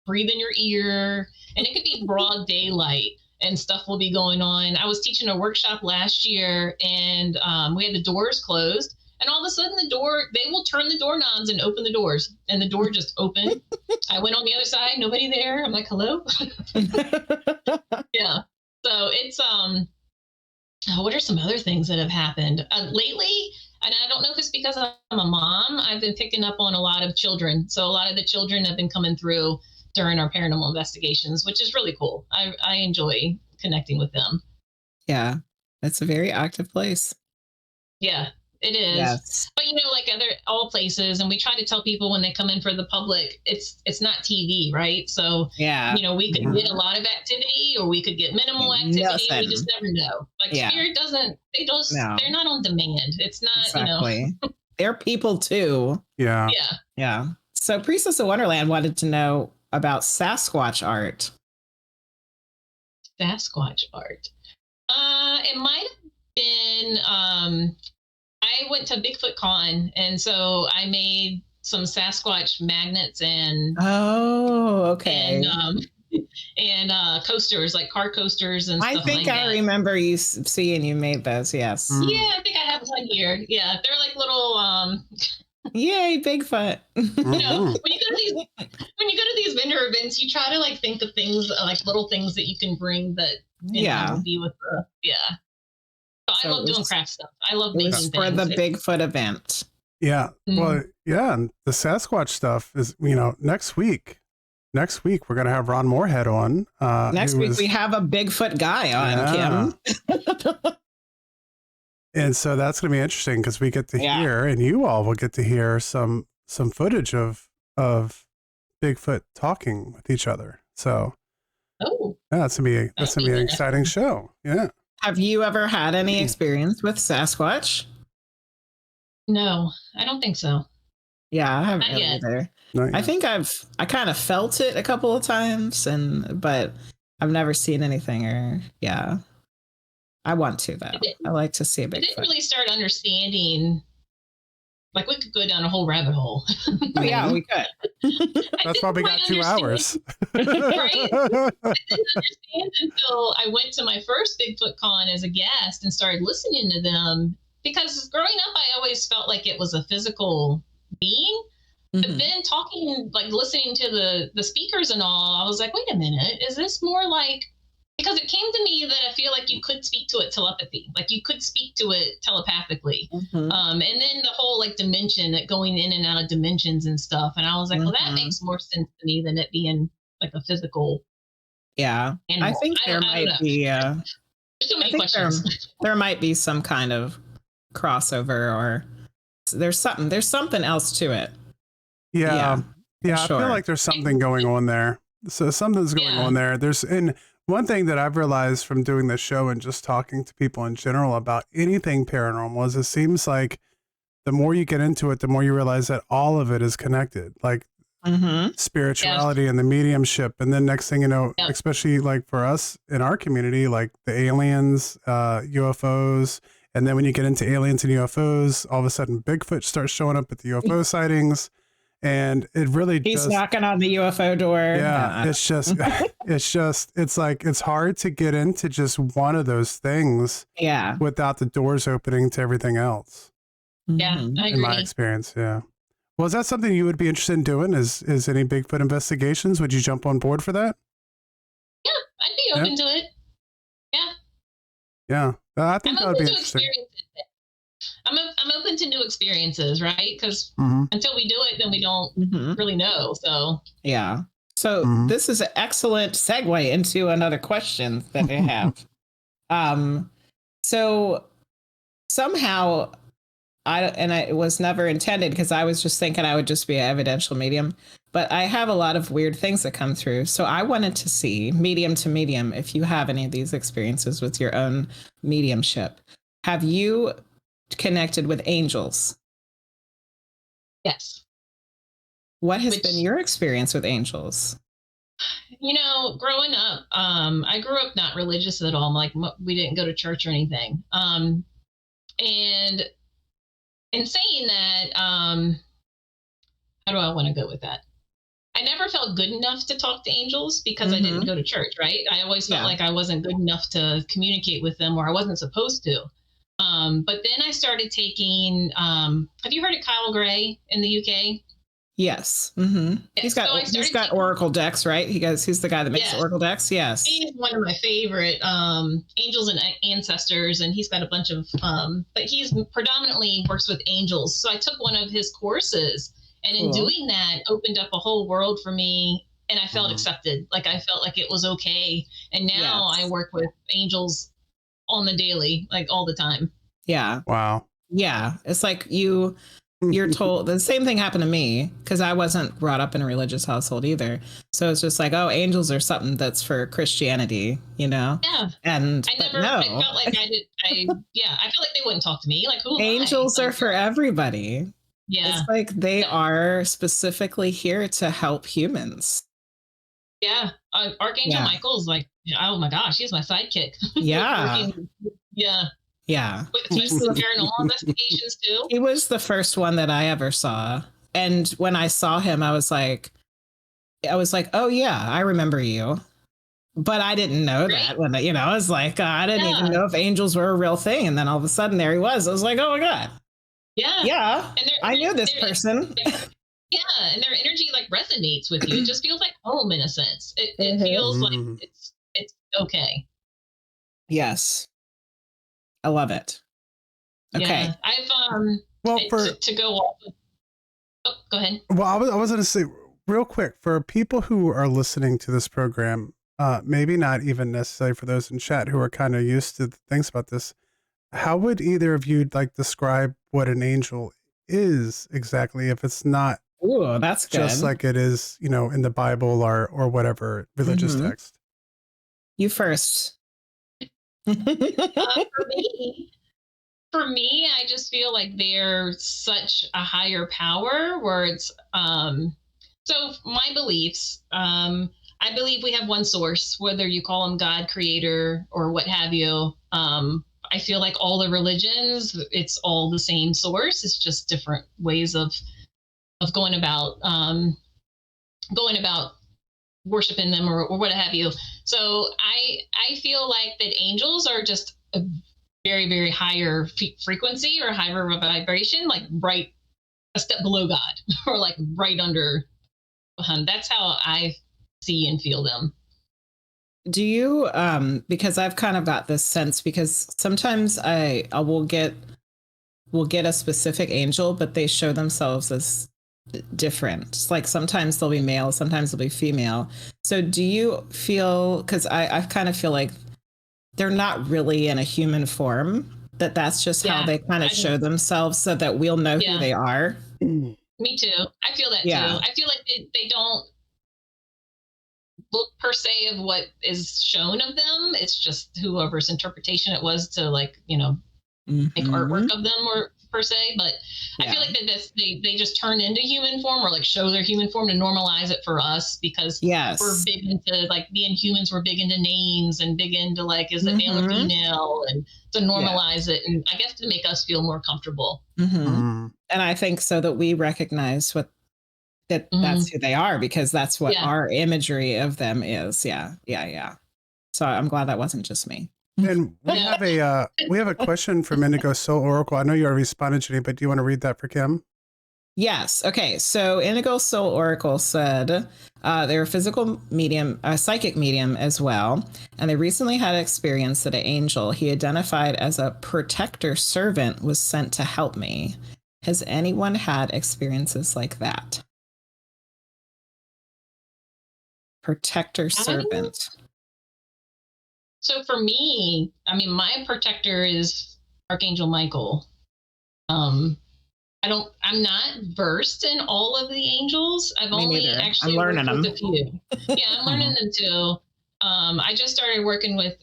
breathe in your ear, and it could be broad daylight and stuff will be going on. I was teaching a workshop last year, and we had the doors closed. And all of a sudden they will turn the doorknobs and open the doors, and the door just opened. I went on the other side, nobody there. I'm like, hello? Yeah. So it's, what are some other things that have happened lately? And I don't know if it's because I'm a mom, I've been picking up on a lot of children. So a lot of the children have been coming through during our paranormal investigations, which is really cool. I enjoy connecting with them. Yeah. It's a very active place. Yeah. It is. Yes. But like all places, and we try to tell people when they come in for the public, it's not TV, right? So we could get a lot of activity, or we could get minimal activity. We just never know. Like spirit doesn't, they're not on demand. It's not, exactly. They're people too. Yeah. Yeah. Yeah. So Priestess of Wonderland wanted to know about Sasquatch art. Sasquatch art. It might have been I went to Bigfoot Con, and so I made some Sasquatch magnets and and coasters, like car coasters and stuff like that. I think I remember you seeing you made those. Yes. Yeah, I think I have one here. Yeah, they're like little. Yay, Bigfoot! When you go to these vendor events, you try to like think of things like little things that you can bring that will be with the So I love doing craft stuff. I love making things. For the Bigfoot event. Yeah. Mm-hmm. Well, yeah. And the Sasquatch stuff is, next week we're going to have Ron Moorhead on. Next week we have a Bigfoot guy on, Kim. And so that's going to be interesting because we get to hear, and you all will get to hear some footage of Bigfoot talking with each other. So that's going to be an exciting show. Yeah. Have you ever had any experience with Sasquatch? No, I don't think so. Yeah, I haven't either. I think I kind of felt it a couple of times, but I've never seen anything I want to though. I like to see a Bigfoot. I didn't really start understanding. Like we could go down a whole rabbit hole. Oh, yeah, we could. That's why we got 2 hours. Right? I didn't understand until I went to my first Bigfoot Con as a guest and started listening to them. Because growing up, I always felt like it was a physical being. Mm-hmm. But then listening to the speakers and all, I was like, wait a minute, is this more like... Because it came to me that I feel like you could speak to it telepathy, like you could speak to it telepathically. Mm-hmm. And then the whole dimension, going in and out of dimensions and stuff. And I was like, well, that makes more sense to me than it being like a physical. Yeah. Animal. I think there might be, there's so many questions. There might be some kind of crossover, or there's something else to it. Yeah. I feel like there's something going on there. So something's going on there. And one thing that I've realized from doing this show and just talking to people in general about anything paranormal is it seems like the more you get into it, the more you realize that all of it is connected, like spirituality and the mediumship. And then next thing you know, especially like for us in our community, like the aliens, UFOs. And then when you get into aliens and UFOs, all of a sudden Bigfoot starts showing up at the UFO sightings. And it really he's knocking on the UFO door. Yeah, it's like, it's hard to get into just one of those things without the doors opening to everything else. Yeah, I agree. In my experience, yeah. Well, is that something you would be interested in doing? Is any Bigfoot investigations? Would you jump on board for that? Yeah, I'd be open to it. Yeah. Yeah, I think that would be interesting. I'm open to new experiences, right? Because until we do it, then we don't really know. So yeah. So this is an excellent segue into another question that I have. So somehow it was never intended, because I was just thinking I would just be an evidential medium, but I have a lot of weird things that come through. So I wanted to see, medium to medium, if you have any of these experiences with your own mediumship. Have you connected with angels? Yes. What has been your experience with angels? You know, growing up, I grew up not religious at all. Like, we didn't go to church or anything. And in saying that, how do I want to go with that? I never felt good enough to talk to angels because I didn't go to church, right? I always felt like I wasn't good enough to communicate with them, or I wasn't supposed to. But then I started taking, have you heard of Kyle Gray in the UK? Yes. Yeah, he's got Oracle decks, right? He's the guy that makes the Oracle decks. Yes. He's one of my favorite angels and ancestors, and he's got a bunch of, but he's predominantly works with angels. So I took one of his courses, and in doing that, opened up a whole world for me, and I felt accepted. Like, I felt like it was okay. And now I work with angels on the daily, like all the time. Yeah. Wow. Yeah. It's like you're told the same thing happened to me, because I wasn't brought up in a religious household either. So it's just like, oh, angels are something that's for Christianity, you know? Yeah. And I felt like I felt like they wouldn't talk to me. Like, who angels are for everybody. Yeah. It's like they are specifically here to help humans. Yeah. Archangel Michael's like, oh my gosh, he's my sidekick. Yeah. Yeah. He's the paranormal investigations too. He was the first one that I ever saw. And when I saw him, I was like, oh yeah, I remember you. But I didn't know that when, I was like, I didn't even know if angels were a real thing. And then all of a sudden there he was. I was like, oh my God. Yeah. Yeah. And I knew this person. Yeah. And their energy like resonates with you. It just feels like home in a sense. It feels like it's okay. Yes. I love it. Okay. Yeah. I've to go off. Go ahead. Well, I was going to say real quick, for people who are listening to this program, maybe not even necessarily for those in chat who are kind of used to things about this, how would either of you like describe what an angel is exactly, if it's not that's just good. like it is, in the Bible or whatever religious text? You first. For me, I just feel like they're such a higher power where it's, so my beliefs, I believe we have one source, whether you call them God, creator, or what have you. I feel like all the religions, it's all the same source. It's just different ways of going about worshiping them or what have you. So I feel like that angels are just a very, very higher frequency or higher vibration, like right a step below God or like right under. That's how I see and feel them. Do you, because I've kind of got this sense, because sometimes I will get a specific angel, but they show themselves as different. It's like sometimes they'll be male, sometimes they'll be female. So do you feel, because I kind of feel like they're not really in a human form, that's just how they kind of show themselves so that we'll know who they are? Me too. I feel that too. I feel like they don't look per se of what is shown of them. It's just whoever's interpretation it was to, like, make artwork of them or per se, but I feel Yeah. like they just turn into human form or like show their human form to normalize it for us because we're Yes. big into like being humans. We're big into names and big into like, is it male or Mhm. female, and to normalize it. And I guess to make us feel more comfortable. And I think so that we recognize that's who they are because that's what Yeah. our imagery of them is. Yeah. Yeah. Yeah. So I'm glad that wasn't just me. And we have a question from Indigo Soul Oracle. I know you already responded, Jenny, but do you want to read that for Kim? Yes. Okay. So Indigo Soul Oracle said they're a physical medium, a psychic medium as well. And they recently had experience that an angel he identified as a protector servant was sent to help me. Has anyone had experiences like that? Protector servant. So for me, I mean, my protector is Archangel Michael. I'm not versed in all of the angels. I've only actually I'm learning worked them. with a few. Yeah, I'm learning them too. I just started working with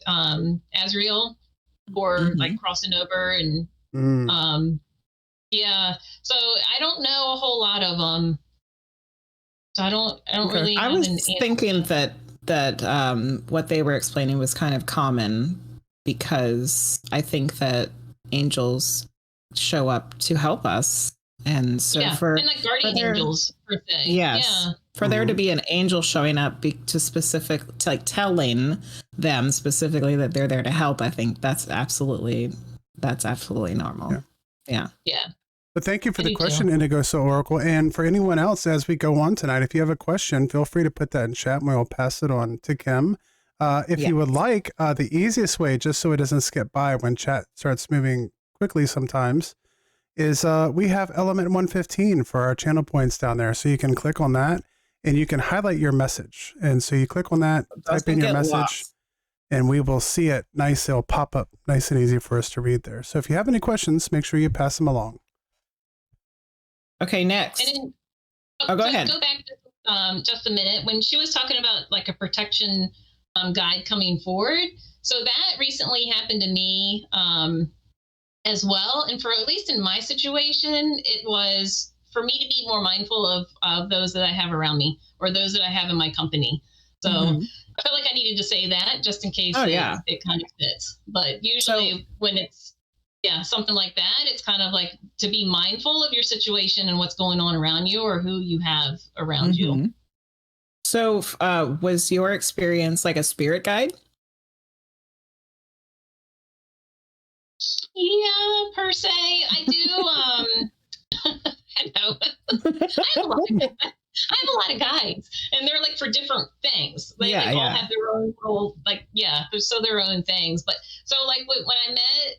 Azrael for like crossing over and yeah. So I don't know a whole lot of them. So I don't really. I was thinking that what they were explaining was kind of common because I think that angels show up to help us, and so and like guardian angels per se. Yes, for there to be an angel showing up to like telling them specifically that they're there to help, I think that's absolutely normal. Yeah. But thank you for the question, Indigo Soul Oracle. And for anyone else, as we go on tonight, if you have a question, feel free to put that in chat and we'll pass it on to Kim. If you would like, the easiest way, just so it doesn't skip by when chat starts moving quickly sometimes, is we have element 115 for our channel points down there. So you can click on that and you can highlight your message. And so you click on that, type in your message, and we will see it nice. It'll pop up nice and easy for us to read there. So if you have any questions, make sure you pass them along. Okay, next. And then, go ahead. Go back just a minute. When she was talking about like a protection guide coming forward, so that recently happened to me as well. And for at least in my situation, it was for me to be more mindful of those that I have around me or those that I have in my company. So I felt like I needed to say that just in case it kind of fits. But usually when it's something like that, it's kind of like to be mindful of your situation and what's going on around you or who you have around you. So was your experience like a spirit guide? Yeah, per se. I do. I know. I have a lot of guides, and they're like for different things. They all have their own little, so their own things. But so like when I met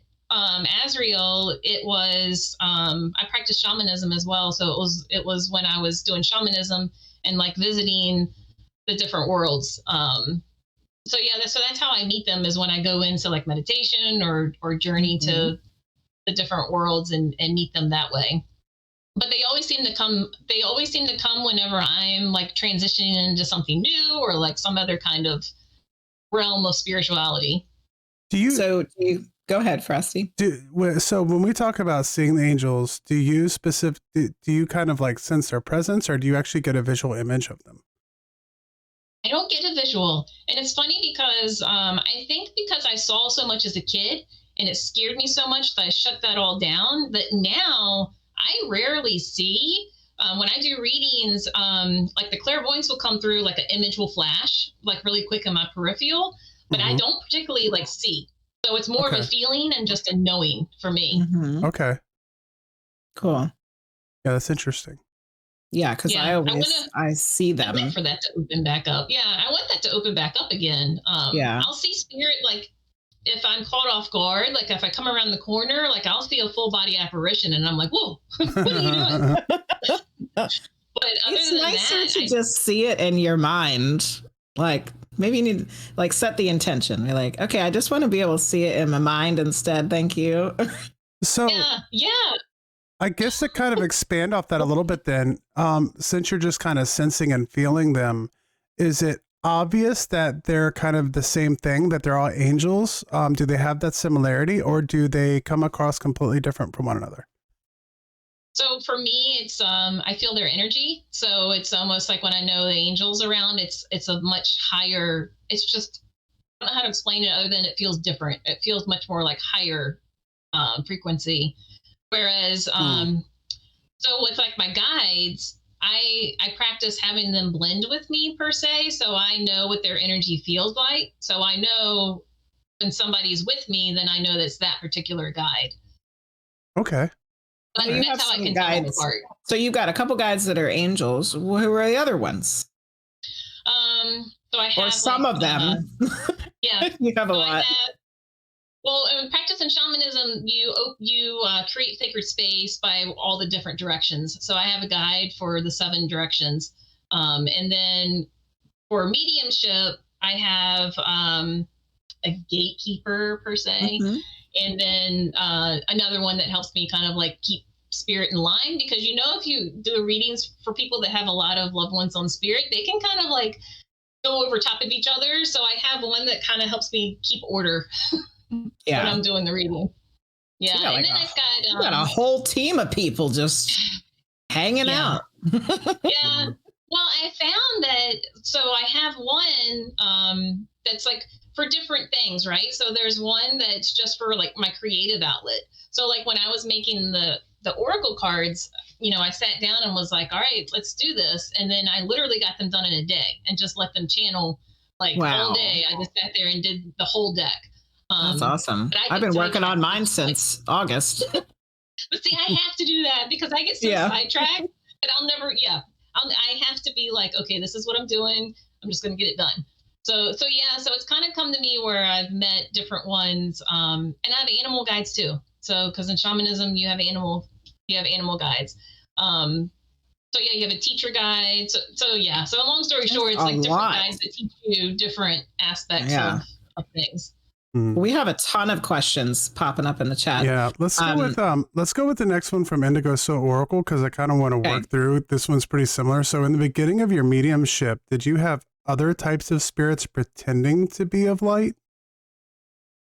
Azrael, it was I practiced shamanism as well. So it was when I was doing shamanism and like visiting the different worlds. So that's how I meet them, is when I go into like meditation or journey to the different worlds and meet them that way. But they always seem to come whenever I'm like transitioning into something new or like some other kind of realm of spirituality. Do you go ahead, Frosty? So when we talk about seeing the angels, do you kind of like sense their presence, or do you actually get a visual image of them? I don't get a visual. And it's funny because I think because I saw so much as a kid and it scared me so much that I shut that all down, that now I rarely see. When I do readings, like the clairvoyance will come through, like an image will flash like really quick in my peripheral, but I don't particularly like see. So it's more of a feeling and just a knowing for me. Okay. Cool. Yeah, that's interesting. Yeah, because I see them. I want for that to open back up. Yeah, I want that to open back up again. I'll see spirit like if I'm caught off guard, like if I come around the corner, like I'll see a full body apparition, and I'm like, "Whoa, what are you doing?" But it's nicer to just see it in your mind. Like maybe you need like set the intention. You're like, okay, I just want to be able to see it in my mind instead. Thank you. So yeah. I guess to kind of expand off that a little bit then, since you're just kind of sensing and feeling them, is it obvious that they're kind of the same thing, that they're all angels? Do they have that similarity, or do they come across completely different from one another? So for me, it's I feel their energy. So it's almost like when I know the angels around, it's a much higher. It's just I don't know how to explain it other than it feels different. It feels much more like higher frequency. Whereas so with like my guides, I practice having them blend with me per se, so I know what their energy feels like. So I know when somebody's with me, then I know that's that particular guide. Okay. But Well, you have that's how I some can tell them guides. apart. So you've got a couple guides that are angels. Who are the other ones? So I have Or some like, of them. yeah, You have a so lot. Well, in practice in shamanism, you create sacred space by all the different directions. So I have a guide for the 7 directions, and then for mediumship, I have a gatekeeper per se, Mhm. and then another one that helps me kind of like keep spirit in line, because if you do readings for people that have a lot of loved ones on spirit, they can kind of like go over top of each other. So I have one that kind of helps me keep order when Yeah. I'm doing the reading. Yeah, You got, and like, then I've you got a got whole team of people just hanging yeah. out. Yeah. Well, I found that so I have one that's like for different things, right? So there's one that's just for like my creative outlet. So like when I was making the oracle cards, I sat down and was like, all right, let's do this. And then I literally got them done in a day and just let them channel like all Wow. day. I just sat there and did the whole deck. That's awesome. But I I've get been working on sidetracked. mine since August. But see, I have to do that because I get so Yeah. sidetracked that I'll never, I have to be like, okay, this is what I'm doing. I'm just going to get it done. So yeah, so it's kind of come to me where I've met different ones, and I have animal guides too. So because in shamanism you have animal guides. So yeah, you have a teacher guide. So yeah. So long story short, it's a like different lot. guides that teach you different aspects Yeah. of things. We have a ton of questions popping up in the chat. Yeah, let's go with the next one from Indigo Soul Oracle, because I kind of want to Okay. work through. This one's pretty similar. So in the beginning of your mediumship, did you have other types of spirits pretending to be of light?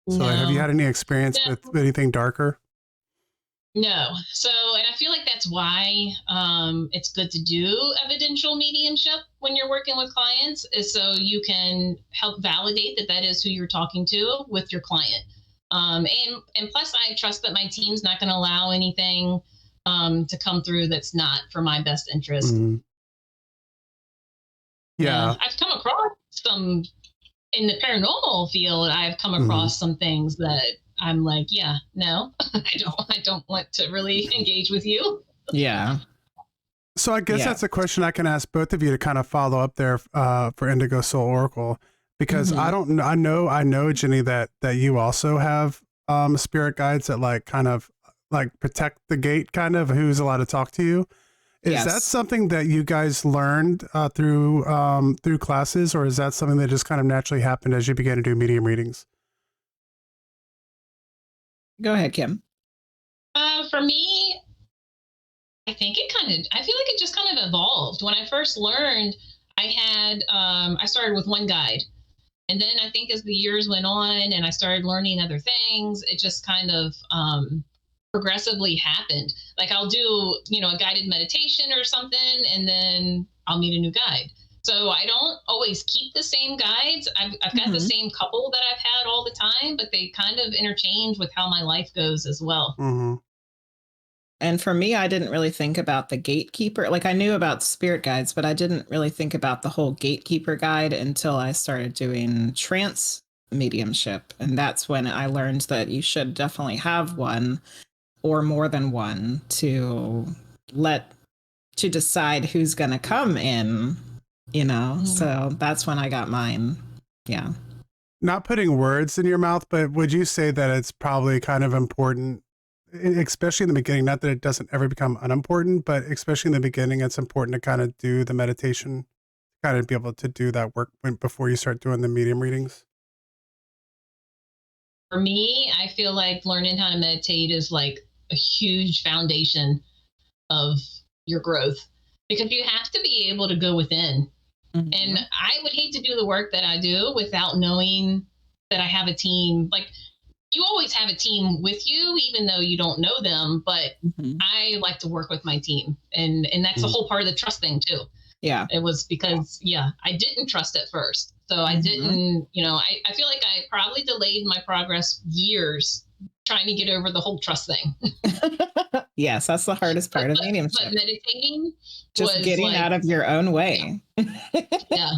So have you had any experience with anything darker? No. So, and I feel like that's why it's good to do evidential mediumship when you're working with clients, is so you can help validate that is who you're talking to with your client. And plus, I trust that my team's not going to allow anything to come through that's not for my best interest. Mm-hmm. Yeah. I've come across some in the paranormal field. I've come across some things that I'm like, yeah, no, I don't want to really engage with you. Yeah. So I guess that's a question I can ask both of you to kind of follow up there for Indigo Soul Oracle, because I know Jenny, that you also have spirit guides that like kind of like protect the gate, kind of who's allowed to talk to you. Is that something that you guys learned through classes, or is that something that just kind of naturally happened as you began to do medium readings? Go ahead, Kim. For me, I think I feel like it just kind of evolved. When I first learned, I started with one guide. And then I think as the years went on and I started learning other things, it just kind of progressively happened. Like I'll do, a guided meditation or something, and then I'll meet a new guide. So I don't always keep the same guides. I've got the same couple that I've had all the time, but they kind of interchange with how my life goes as well. Mm-hmm. And for me, I didn't really think about the gatekeeper. Like I knew about spirit guides, but I didn't really think about the whole gatekeeper guide until I started doing trance mediumship. And that's when I learned that you should definitely have one or more than one to decide who's going to come in, So that's when I got mine. Yeah. Not putting words in your mouth, but would you say that it's probably kind of important, especially in the beginning, not that it doesn't ever become unimportant, but especially in the beginning, it's important to kind of do the meditation, kind of be able to do that work before you start doing the medium readings? For me, I feel like learning how to meditate is like a huge foundation of your growth, because you have to be able to go within. And I would hate to do the work that I do without knowing that I have a team. Like, you always have a team with you, even though you don't know them. But Mhm. I like to work with my team, and that's the whole part of the trust thing too. Yeah. It was because, I didn't trust at first. So I didn't, I feel like I probably delayed my progress years trying to get over the whole trust thing. Yes, that's the hardest part of But mediumship. meditating Just was getting like, out of your own way. yeah,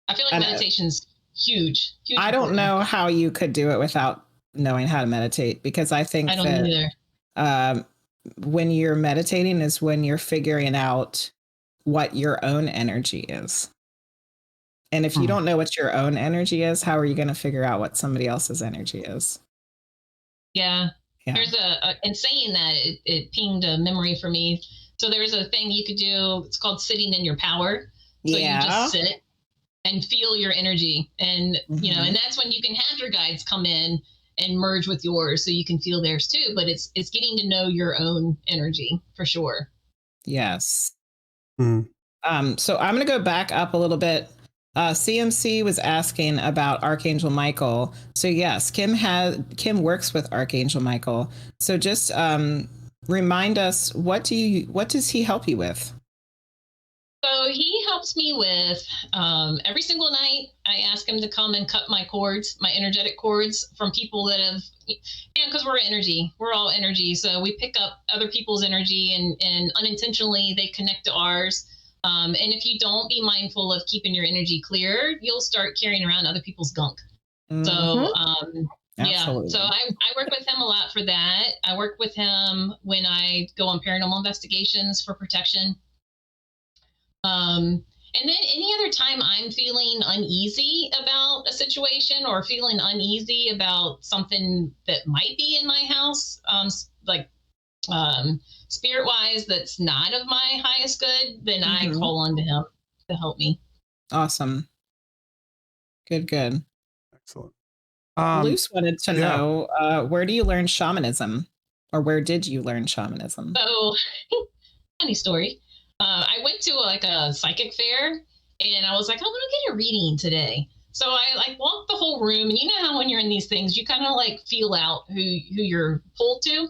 I feel like And, meditation's huge. I don't know how you could do it without knowing how to meditate, because I think I don't that either. when you're meditating is when you're figuring out what your own energy is. And if you don't know what your own energy is, how are you going to figure out what somebody else's energy is? Yeah. Yeah. There's in saying that, it pinged a memory for me. So there's a thing you could do. It's called sitting in your power. So you just sit and feel your energy. And, and that's when you can have your guides come in and merge with yours so you can feel theirs too. But it's getting to know your own energy for sure. Yes. So I'm going to go back up a little bit. CMC was asking about Archangel Michael. So yes, Kim works with Archangel Michael. So just remind us, what does he help you with? So he helps me with every single night. I ask him to come and cut my cords, my energetic cords, from people that have, because we're energy. We're all energy. So we pick up other people's energy, and unintentionally they connect to ours. And if you don't be mindful of keeping your energy clear, you'll start carrying around other people's gunk. So, Absolutely. So I work with him a lot for that. I work with him when I go on paranormal investigations for protection. And then any other time I'm feeling uneasy about a situation or feeling uneasy about something that might be in my house, spirit wise, that's not of my highest good, then I call on to him to help me. Awesome. Good. Excellent. Luce wanted to know, where do you learn shamanism, or where did you learn shamanism? So, funny story. I went to a psychic fair, and I was like, I want to get a reading today. So I walked the whole room, and you know how when you're in these things, you kind of feel out who you're pulled to.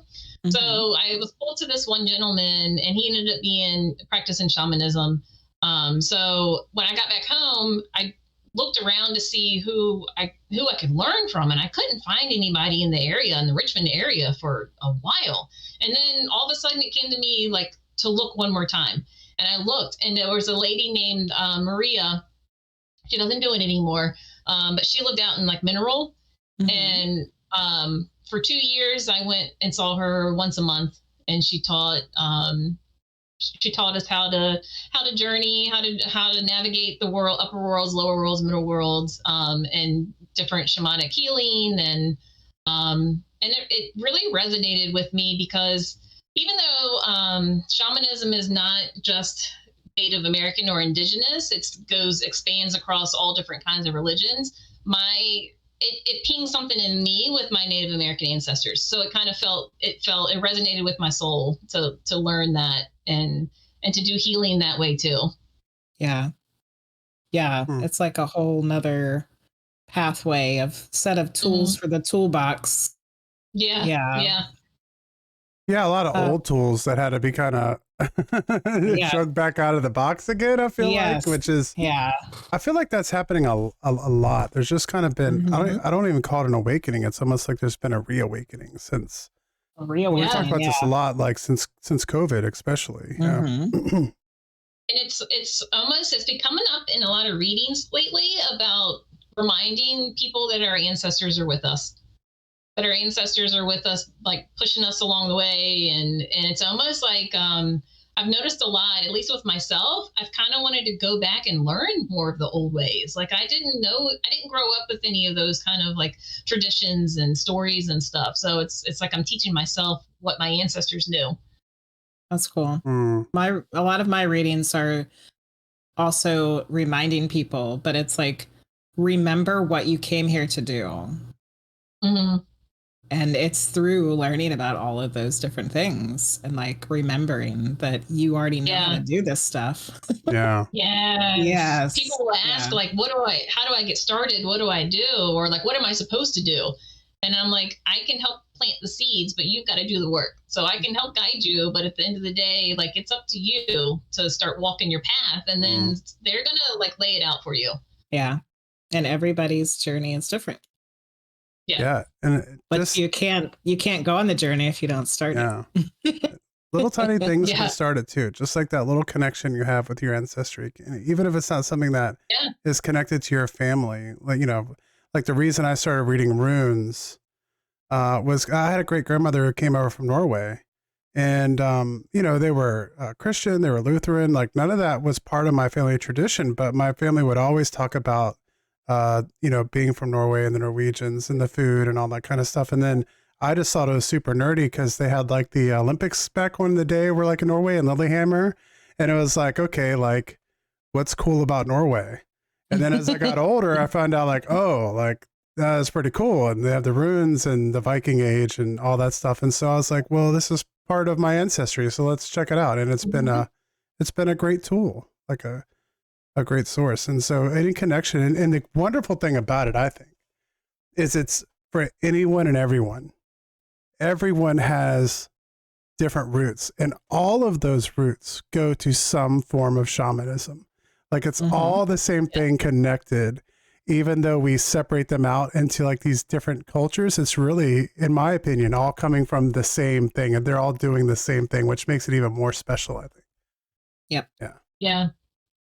So I was pulled to this one gentleman, and he ended up being practicing shamanism. So when I got back home, I looked around to see who I could learn from, and I couldn't find anybody in the area, in the Richmond area, for a while. And then all of a sudden it came to me to look one more time. And I looked, and there was a lady named Maria. She doesn't do it anymore, but she lived out in Mineral. And for 2 years, I went and saw her once a month, and she taught us how to journey, how to navigate the world, upper worlds, lower worlds, middle worlds, and different shamanic healing, and it really resonated with me, because even though shamanism is not just Native American or indigenous, it expands across all different kinds of religions. It pinged something in me with my Native American ancestors. So it kind of it resonated with my soul to learn that and to do healing that way too. Yeah. It's like a whole nother pathway set of tools for the toolbox. Yeah, a lot of old tools that had to be kind of shoved back out of the box again, I feel like, which is, I feel like that's happening a lot. There's just kind of been, I don't even call it an awakening. It's almost like there's been a reawakening since. We talk about this a lot, since COVID, especially. And it's been coming up in a lot of readings lately about reminding people that our ancestors are with us. That our ancestors are with us, pushing us along the way. And it's almost I've noticed a lot, at least with myself, I've kind of wanted to go back and learn more of the old ways. I didn't grow up with any of those kind of traditions and stories and stuff. So it's I'm teaching myself what my ancestors knew. That's cool. A lot of my readings are also reminding people, but it's remember what you came here to do. And it's through learning about all of those different things and remembering that you already know how to do this stuff. Yes. People will ask how do I get started? What do I do? Or what am I supposed to do? And I'm like, I can help plant the seeds, but you've got to do the work. So I can help guide you, but at the end of the day, like it's up to you to start walking your path, and then they're gonna like lay it out for you. Yeah. And everybody's journey is different. Yeah. And But just, you can't go on the journey if you don't start it. little tiny things Yeah. can start it too. Just like that little connection you have with your ancestry. Even if it's not something that is connected to your family, like, you know, like the reason I started reading runes was I had a great grandmother who came over from Norway, and you know, they were Christian, they were Lutheran. Like none of that was part of my family tradition, but my family would always talk about you know, being from Norway and the Norwegians and the food and all that kind of stuff. And then I just thought it was super nerdy because they had like the Olympics back in the day were like in Norway and Lillehammer, and it was like, okay, like what's cool about Norway? And then as I got older, I found out like, oh, like that's pretty cool. And they have the runes and the Viking Age and all that stuff. And so I was like, well, this is part of my ancestry, so let's check it out. And it's been a great tool, like a great source. And so any connection, and the wonderful thing about it, I think, is it's for anyone and everyone. Everyone has different roots, and all of those roots go to some form of shamanism. Like it's all the same thing connected, even though we separate them out into like these different cultures. It's really, in my opinion, all coming from the same thing, and they're all doing the same thing, which makes it even more special, I think. Yep. Yeah.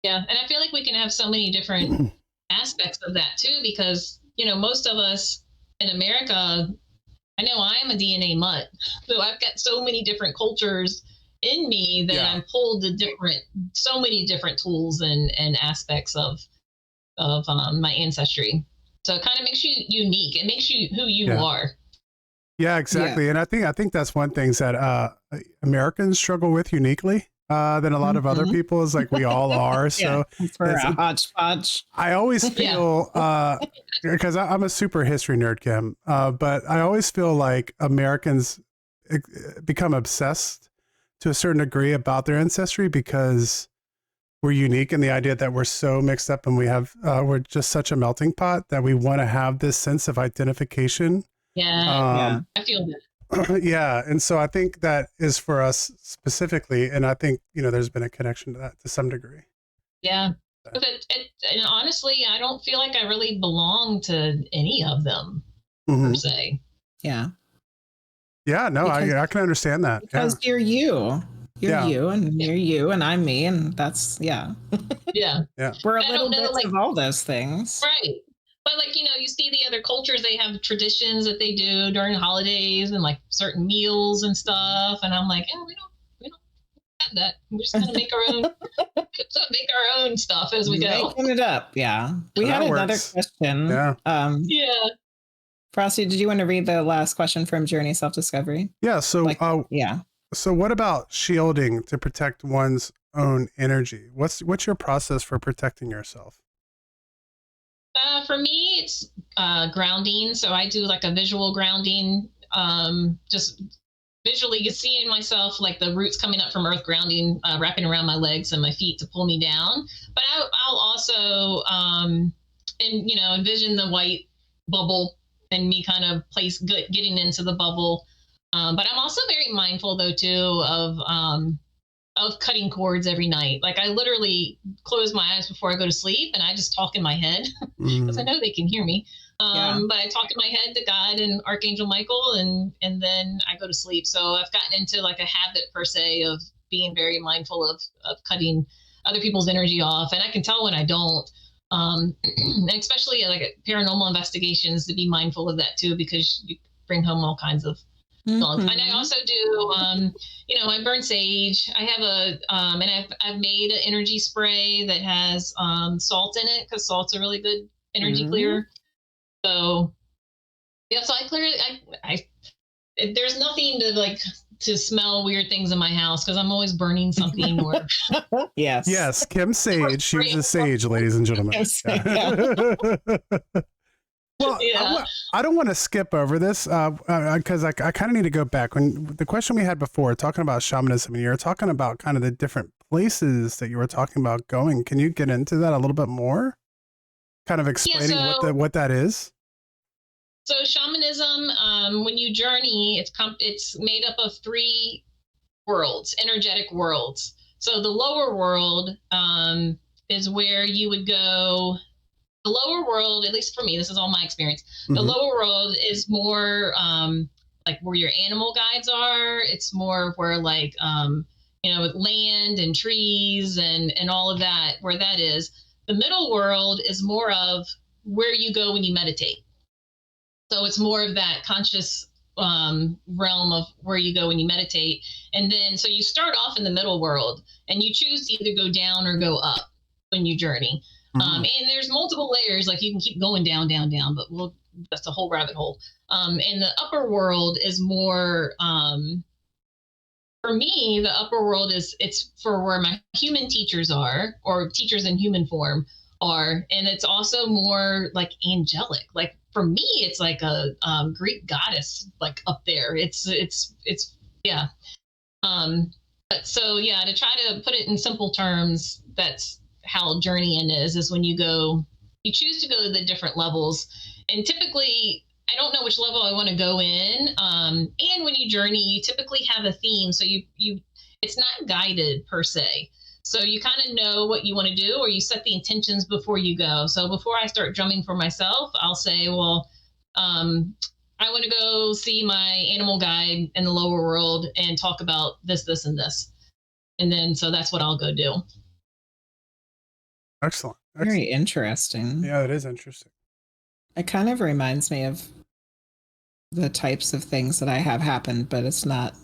And I feel like we can have so many different aspects of that too, because, you know, most of us in America, I know I'm a DNA mutt, so I've got so many different cultures in me that I'm pulled to so many different tools and aspects of my ancestry. So it kind of makes you unique. It makes you who you are. Yeah, exactly. And I think that's one thing that Americans struggle with uniquely than a lot of other people, is like we all are. So for a hodgepodge. I always feel because I'm a super history nerd, Kim, but I always feel like Americans become obsessed to a certain degree about their ancestry because we're unique in the idea that we're so mixed up, and we have we're just such a melting pot that we want to have this sense of identification. I feel that. Yeah, and so I think that is for us specifically, and I think, you know, there's been a connection to that to some degree. Yeah, but and honestly, I don't feel like I really belong to any of them per se. Yeah. Yeah, no, I can understand that. Because you're you. You're you, and you're you, and I'm me, and that's yeah. We're a little bit of all those things, right? But like, you know, you see the other cultures, they have traditions that they do during holidays and like certain meals and stuff, and I'm like, we don't have that. We're just gonna make our own stuff as we go. Making it up, yeah. We had another question. Frosty, did you want to read the last question from Journey Self-Discovery? Yeah. So So what about shielding to protect one's own energy? What's your process for protecting yourself? For me, it's grounding. So I do like a visual grounding, just visually seeing myself, like the roots coming up from earth, grounding, wrapping around my legs and my feet to pull me down. But I'll also, envision the white bubble and me kind of getting into the bubble. But I'm also very mindful, though, too, of cutting cords every night. Like I literally close my eyes before I go to sleep, and I just talk in my head because I know they can hear me. But I talk in my head to God and Archangel Michael, and then I go to sleep. So I've gotten into like a habit per se of being very mindful of cutting other people's energy off, and I can tell when I don't. And especially like paranormal investigations, to be mindful of that too, because you bring home all kinds of and I also do, I burn sage. I have I've made an energy spray that has salt in it, because salt's a really good energy clearer. So so I clear it. There's nothing to smell weird things in my house, because I'm always burning something or. Yes, Kim Sage. She's a sage, ladies and gentlemen. Well, I don't want to skip over this because I kind of need to go back. When the question we had before, talking about shamanism, and you were talking about kind of the different places that you were talking about going. Can you get into that a little bit more? Kind of explaining what that is? So shamanism, when you journey, it's made up of three worlds, energetic worlds. So the lower world is where you would go. The lower world, at least for me, this is all my experience. The lower world is more like where your animal guides are. It's more where like land and trees and all of that, where that is. The middle world is more of where you go when you meditate. So it's more of that conscious realm of where you go when you meditate. And then, so you start off in the middle world and you choose to either go down or go up when you journey. And there's multiple layers, like you can keep going down, down, down, but that's a whole rabbit hole. And the upper world is more, for me, the upper world it's for where my human teachers are, or teachers in human form are. And it's also more like angelic. Like for me, it's like a Greek goddess, like up there. It's yeah. But so yeah, to try to put it in simple terms, that's how journeying is when you choose to go to the different levels. And typically, I don't know which level I want to go in. And when you journey, you typically have a theme. So it's not guided per se. So you kind of know what you want to do, or you set the intentions before you go. So before I start drumming for myself, I'll say, well, I want to go see my animal guide in the lower world and talk about this, this, and this. And then, so that's what I'll go do. Excellent. Very interesting. Yeah, it is interesting. It kind of reminds me of the types of things that I have happened, but it's not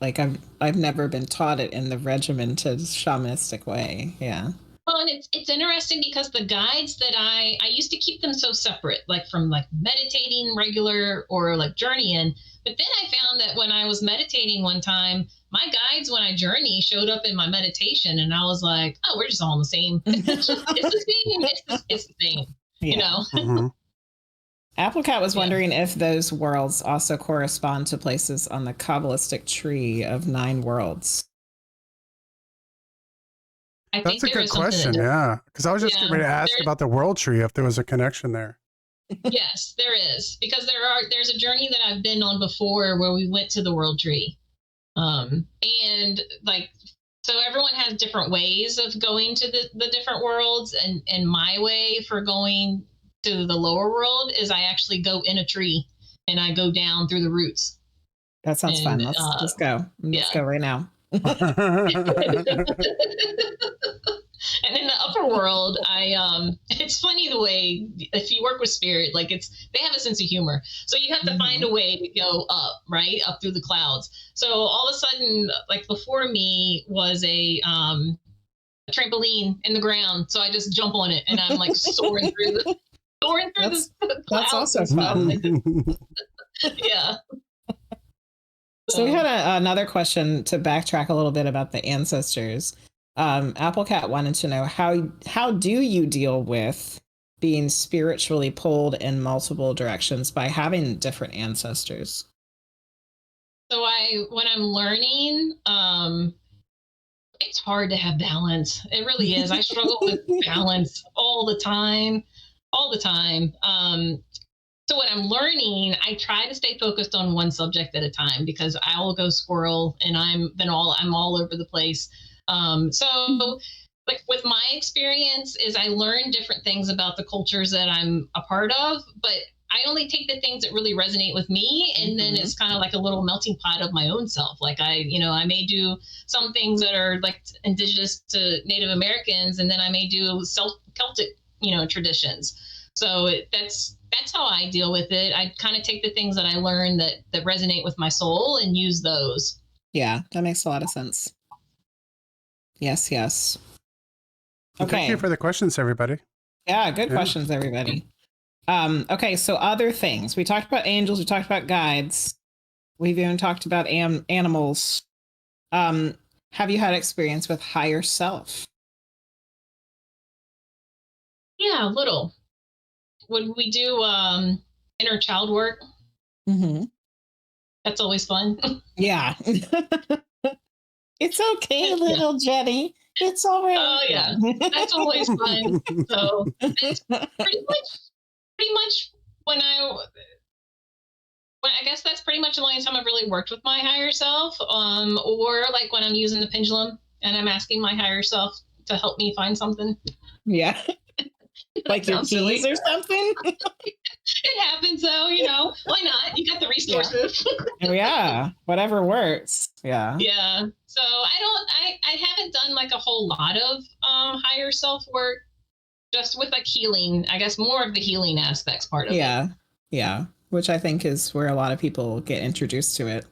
like I've never been taught it in the regimented shamanistic way. Yeah. Well, and it's interesting because the guides that I used to keep them so separate, like from like meditating regular or like journeying. But then I found that when I was meditating one time, my guides when I journey showed up in my meditation, and I was like, oh, we're just all the same. It's the same. It's the same. Yeah. You know. Mm-hmm. Applecat was wondering if those worlds also correspond to places on the Kabbalistic tree of 9 worlds. That's a good question. Yeah. Because I was just getting ready to ask about the world tree, if there was a connection there. Yes, there is. Because there's a journey that I've been on before where we went to the world tree. And like, so everyone has different ways of going to the different worlds. And my way for going to the lower world is I actually go in a tree and I go down through the roots. That sounds fun. Let's go. Let's go right now. And in the upper world, it's funny the way, if you work with spirit, like they have a sense of humor. So you have to find a way to go up, right? Up through the clouds. So all of a sudden, like before me was a trampoline in the ground. So I just jump on it and I'm like soaring through the clouds. That's also fun. Yeah. So we had another question to backtrack a little bit about the ancestors. Applecat wanted to know how do you deal with being spiritually pulled in multiple directions by having different ancestors? So when I'm learning, it's hard to have balance. It really is. I struggle with balance all the time. So when I'm learning, I try to stay focused on one subject at a time, because I'll go squirrel and I'm all over the place. So like with my experience is I learn different things about the cultures that I'm a part of, but I only take the things that really resonate with me. And then it's kind of like a little melting pot of my own self. Like I may do some things that are like indigenous to Native Americans, and then I may do Celtic, traditions. So that's how I deal with it. I kind of take the things that I learned that resonate with my soul and use those. Yeah, that makes a lot of sense. Yes. Okay. Thank you for the questions, everybody. Yeah, good questions, everybody. Okay, so other things. We talked about angels. We talked about guides. We've even talked about animals. Have you had experience with higher self? Yeah, a little. When we do inner child work, that's always fun. Yeah. It's okay, little Jenny. It's all right. Oh yeah, that's always fun. So it's pretty much when Well, I guess that's pretty much the only time I've really worked with my higher self. Or like when I'm using the pendulum and I'm asking my higher self to help me find something. Yeah. That Like your sounds silly. keys or something? It happens though, why not? You got the Yeah. resources. Yeah. Whatever works. Yeah. Yeah. So I haven't done like a whole lot of higher self work, just with like healing, I guess more of the healing aspects part of it. Yeah. Yeah. Which I think is where a lot of people get introduced to it,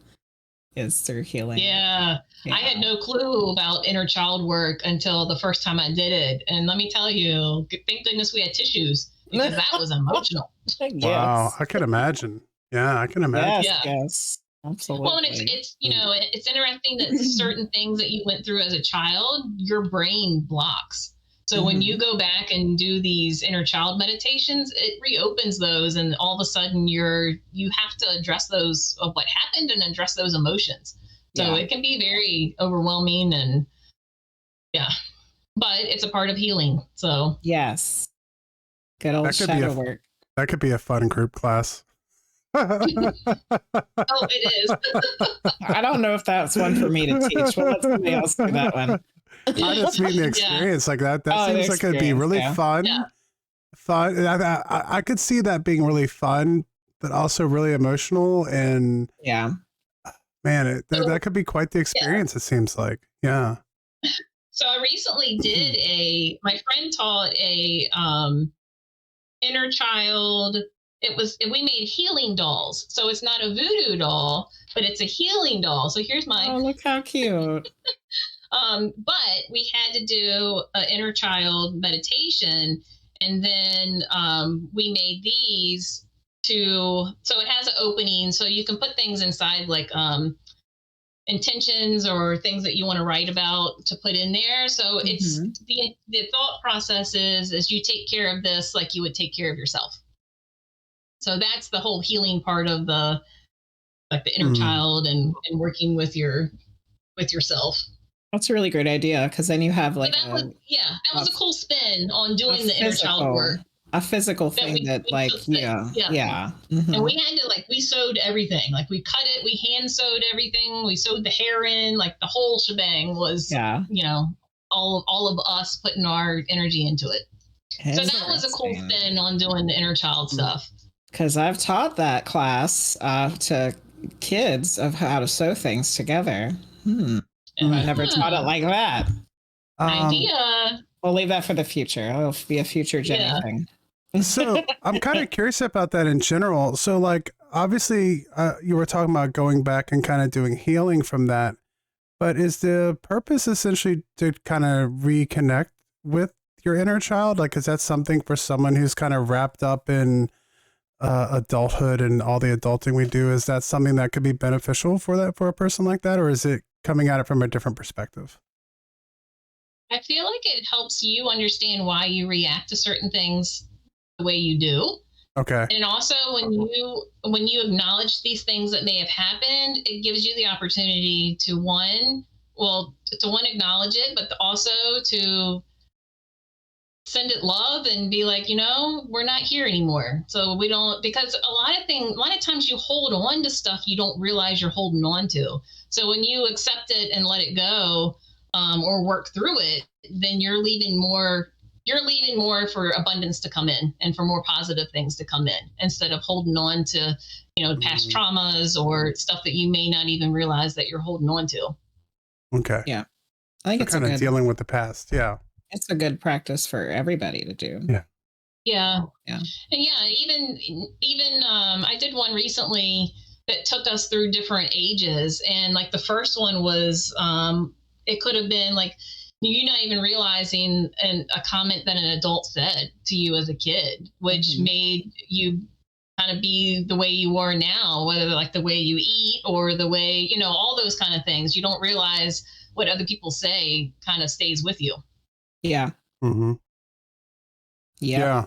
is through healing. Yeah. I had no clue about inner child work until the first time I did it. And let me tell you, thank goodness we had tissues, because that was emotional. Wow, Yes. I can imagine. Yeah, I can imagine. Yes. Yeah. Yes. Absolutely. Well, and it's it's interesting that certain things that you went through as a child, your brain blocks. So when you go back and do these inner child meditations, it reopens those, and all of a sudden you have to address those of what happened and address those emotions. So it can be very overwhelming, and yeah, but it's a part of healing. So yes. Good old shadow work. That could be a fun group class. oh, it is. I don't know if that's one for me to teach, but let somebody else do that one. I just mean the experience like that. That seems like it'd be really fun. Yeah. Fun. I could see that being really fun, but also really emotional. And yeah, man, that could be quite the experience. It seems like, yeah. So I recently did my friend taught a inner child. We made healing dolls. So it's not a voodoo doll, but it's a healing doll. So here's my. Oh, look how cute. But we had to do an inner child meditation, and then we made these so it has an opening, so you can put things inside, like intentions or things that you want to write about, to put in there. So it's the thought process is you take care of this like you would take care of yourself. So that's the whole healing part of the inner child and working with yourself. That's a really great idea, because then you have like that was a cool spin on doing the inner child work. A physical thing that like yeah. And we had to we sewed everything. Like we cut it, we hand sewed everything, we sewed the hair in, like the whole shebang was all of us putting our energy into it. So that was a cool spin on doing the inner child stuff. Because I've taught that class to kids of how to sew things together. I never taught it like that. Idea. We'll leave that for the future. It'll be a future Jenny thing. So I'm kind of curious about that in general. So like, obviously you were talking about going back and kind of doing healing from that, but is the purpose essentially to kind of reconnect with your inner child? Like, is that something for someone who's kind of wrapped up in adulthood and all the adulting we do? Is that something that could be beneficial for a person like that? Or is it coming at it from a different perspective? I feel like it helps you understand why you react to certain things the way you do. Okay. And also when you acknowledge these things that may have happened, it gives you the opportunity to acknowledge it, but also to send it love and be like, we're not here anymore. So we don't, because a lot of times you hold on to stuff you don't realize you're holding on to. So when you accept it and let it go, or work through it, then you're leaving more for abundance to come in and for more positive things to come in, instead of holding on to, past traumas or stuff that you may not even realize that you're holding on to. Okay. Yeah. I think it's kind of dealing with the past. Yeah. It's a good practice for everybody to do. Yeah. Yeah. Yeah. And even I did one recently that took us through different ages. And like the first one was, it could have been like you not even realizing a comment that an adult said to you as a kid, which made you kind of be the way you are now, whether like the way you eat or the way, all those kind of things. You don't realize what other people say kind of stays with you. Yeah. Mm-hmm. Yeah.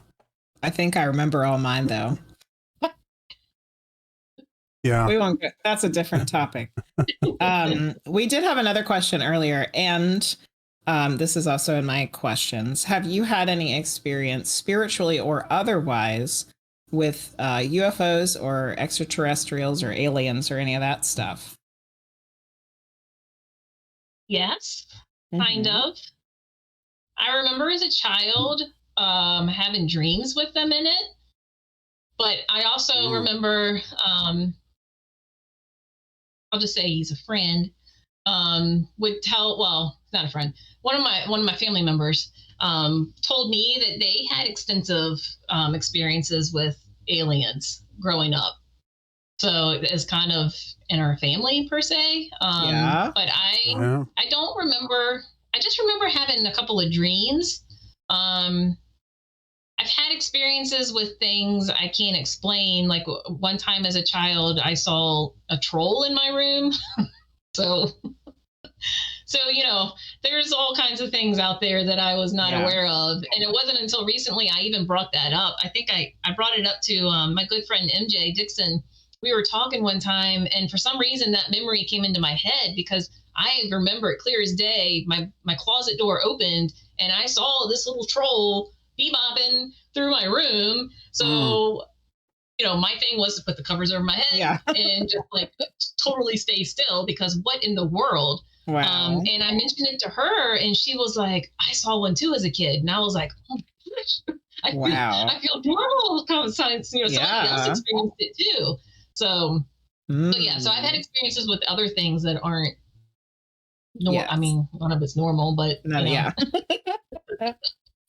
I think I remember all mine though. Yeah. We won't get, that's a different topic. We did have another question earlier, and this is also in my questions. Have you had any experience, spiritually or otherwise, with UFOs or extraterrestrials or aliens or any of that stuff? Yes, kind of. I remember as a child having dreams with them in it, but I also remember, I'll just say he's a friend, would tell, well, not a friend, one of my family members told me that they had extensive experiences with aliens growing up. So it's kind of in our family per se. But I don't remember. I just remember having a couple of dreams. I've had experiences with things I can't explain. Like one time as a child, I saw a troll in my room. So there's all kinds of things out there that I was not aware of. And it wasn't until recently I even brought that up. I think I brought it up to my good friend MJ Dixon. We were talking one time, and for some reason that memory came into my head because I remember it clear as day. My closet door opened, and I saw this little troll bebopping through my room. So, my thing was to put the covers over my head and just like totally stay still because what in the world? Wow. And I mentioned it to her, and she was like, "I saw one too as a kid," and I was like, "Oh my gosh, I feel normal." Somebody else experienced it too. So I've had experiences with other things that aren't normal. I mean, none of it's normal, but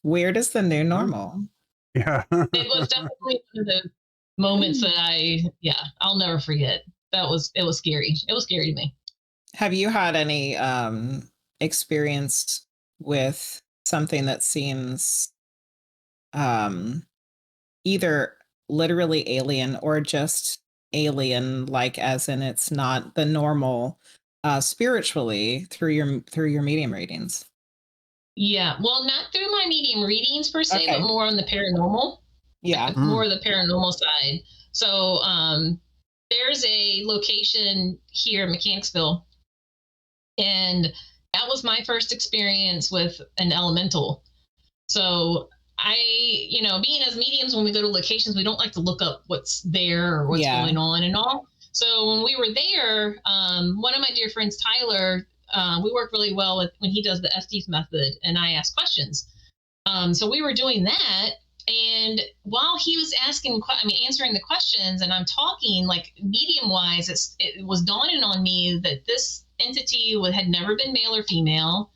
weird is the new normal. Yeah. It was definitely one of the moments that I'll never forget. It was scary. It was scary to me. Have you had any experience with something that seems either literally alien or just alien, like as in it's not the normal spiritually through your medium readings? Yeah, well, not through my medium readings per se, but more on the paranormal. Yeah, more the paranormal side. So there's a location here in Mechanicsville, and that was my first experience with an elemental. So being as mediums, when we go to locations, we don't like to look up what's there or what's going on and all. So when we were there, one of my dear friends, Tyler, we work really well with when he does the FD method, and I ask questions. So we were doing that, and while he was answering the questions, and I'm talking like medium-wise, it was dawning on me that this entity had never been male or female,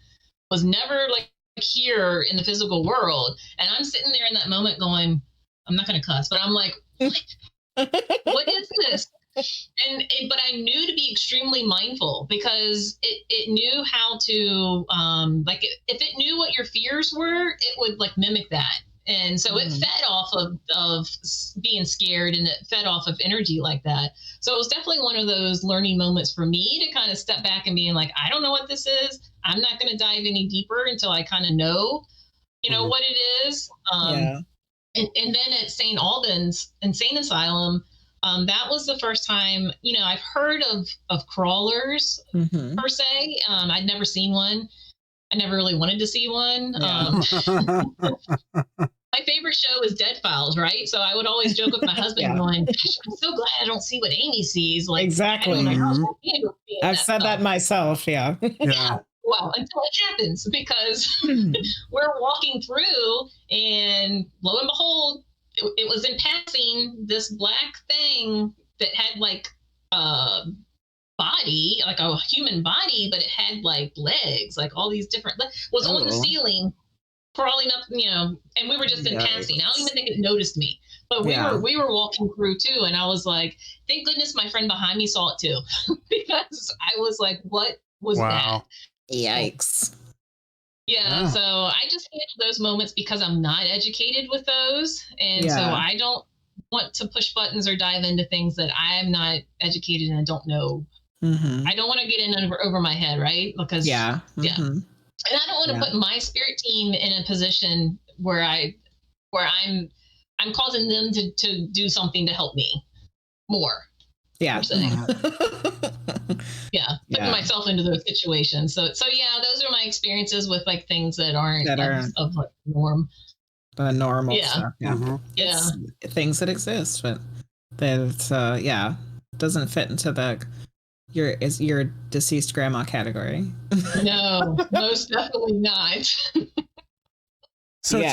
was never like here in the physical world, and I'm sitting there in that moment going, I'm not going to cuss, but I'm like, what is this? But I knew to be extremely mindful because it knew how to if it knew what your fears were, it would like mimic that. And so it fed off of being scared, and it fed off of energy like that. So it was definitely one of those learning moments for me to kind of step back and being like, I don't know what this is. I'm not going to dive any deeper until I kind of know, what it is. And then at St. Albans Insane Asylum, that was the first time, I've heard of crawlers per se. I'd never seen one. I never really wanted to see one. My favorite show is Dead Files, right? So I would always joke with my husband going, "Gosh, I'm so glad I don't see what Amy sees." Like, exactly. I've said that myself. Yeah. Well, until it happens, because we're walking through, and lo and behold, it was in passing this black thing that had like body, like a human body, but it had like legs, like all these different was on the ceiling, crawling up, and we were just in passing. I don't even think it noticed me, but we were walking through too, and I was like, thank goodness my friend behind me saw it too, because I was like, what was that? Yikes. Yeah, so I just handle those moments because I'm not educated with those, and so I don't want to push buttons or dive into things that I'm not educated in and don't know. I don't want to get in over my head, right? Because and I don't want to put my spirit team in a position where I'm causing them to do something to help me more. Putting myself into those situations. So those are my experiences with like things that aren't of like norm. the normal Yeah. stuff. Yeah. Mhm. Yeah. It's things that exist, but that doesn't fit into the your deceased grandma category. No, most definitely not. So Yes.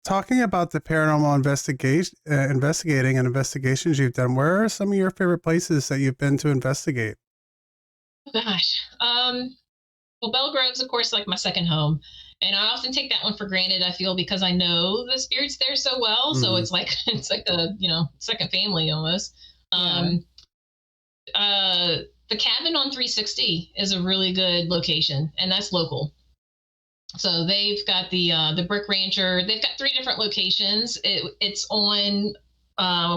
talking about the paranormal investigating and investigations you've done, where are some of your favorite places that you've been to investigate? Gosh. Well, Belle Grove's, of course, like my second home. And I often take that one for granted, I feel, because I know the spirits there so well. So Mhm. it's like it's like a, second family almost. Um the cabin on 360 is a really good location, and that's local. So they've got the Brick Rancher. They've got three different locations. It's on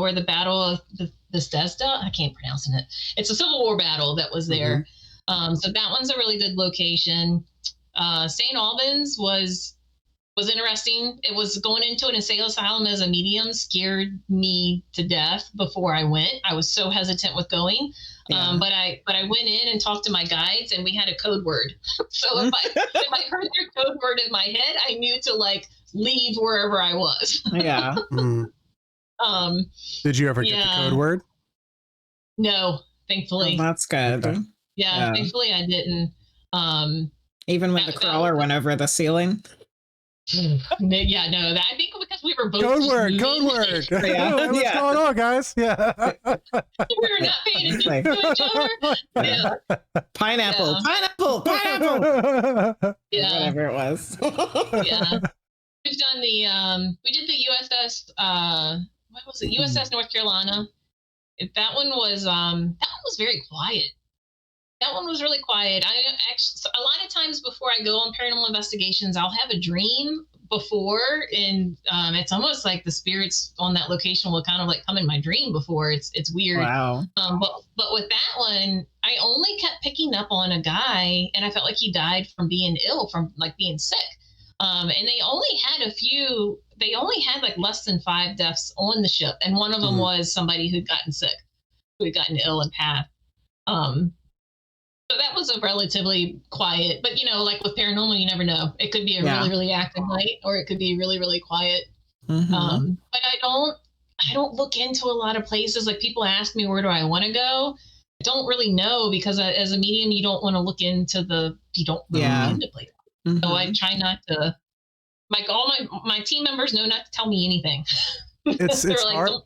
where the Battle of the Bethesda. I can't pronounce it. It's a Civil War battle that was there. So that one's a really good location. St. Albans was interesting. It was going into an insane asylum as a medium scared me to death before I went. I was so hesitant with going. Yeah. But I went in and talked to my guides, and we had a code word. So if I heard their code word in my head, I knew to like leave wherever I was. Yeah. Mhm. Did you ever get the code word? No, Oh, thankfully. that's good. Okay. Yeah, thankfully I didn't. Even when the crawler went over the ceiling. Yeah, no, I think because we were both Code just word. Yeah. What's Yeah. going on, guys? Yeah. we were not paying attention to each other. Yeah. Pineapple. Yeah. Pineapple. Yeah. Whatever it was. Yeah. We've done we did the USS what was it? USS North Carolina. That one was very quiet. That one was really quiet. I actually, a lot of times before I go on paranormal investigations, I'll have a dream before, and it's almost like the spirits on that location will kind of like come in my dream before. It's weird. Wow. But with that one, I only kept picking up on a guy, and I felt like he died from being ill, from like being sick. And they only had they only had like less than 5 deaths on the ship, and one of them was somebody who'd gotten sick, who had gotten ill and passed. So that was a relatively quiet, but like with paranormal, you never know. It could be a really, really active night, or it could be really, really quiet. Mm-hmm. But I don't look into a lot of places. Like people ask me, where do I want to go? I don't really know, because as a medium, you don't want to look into you don't really look into places. Mm-hmm. So I try not to. Like all my team members know not to tell me anything. It's They're like, hard. don't.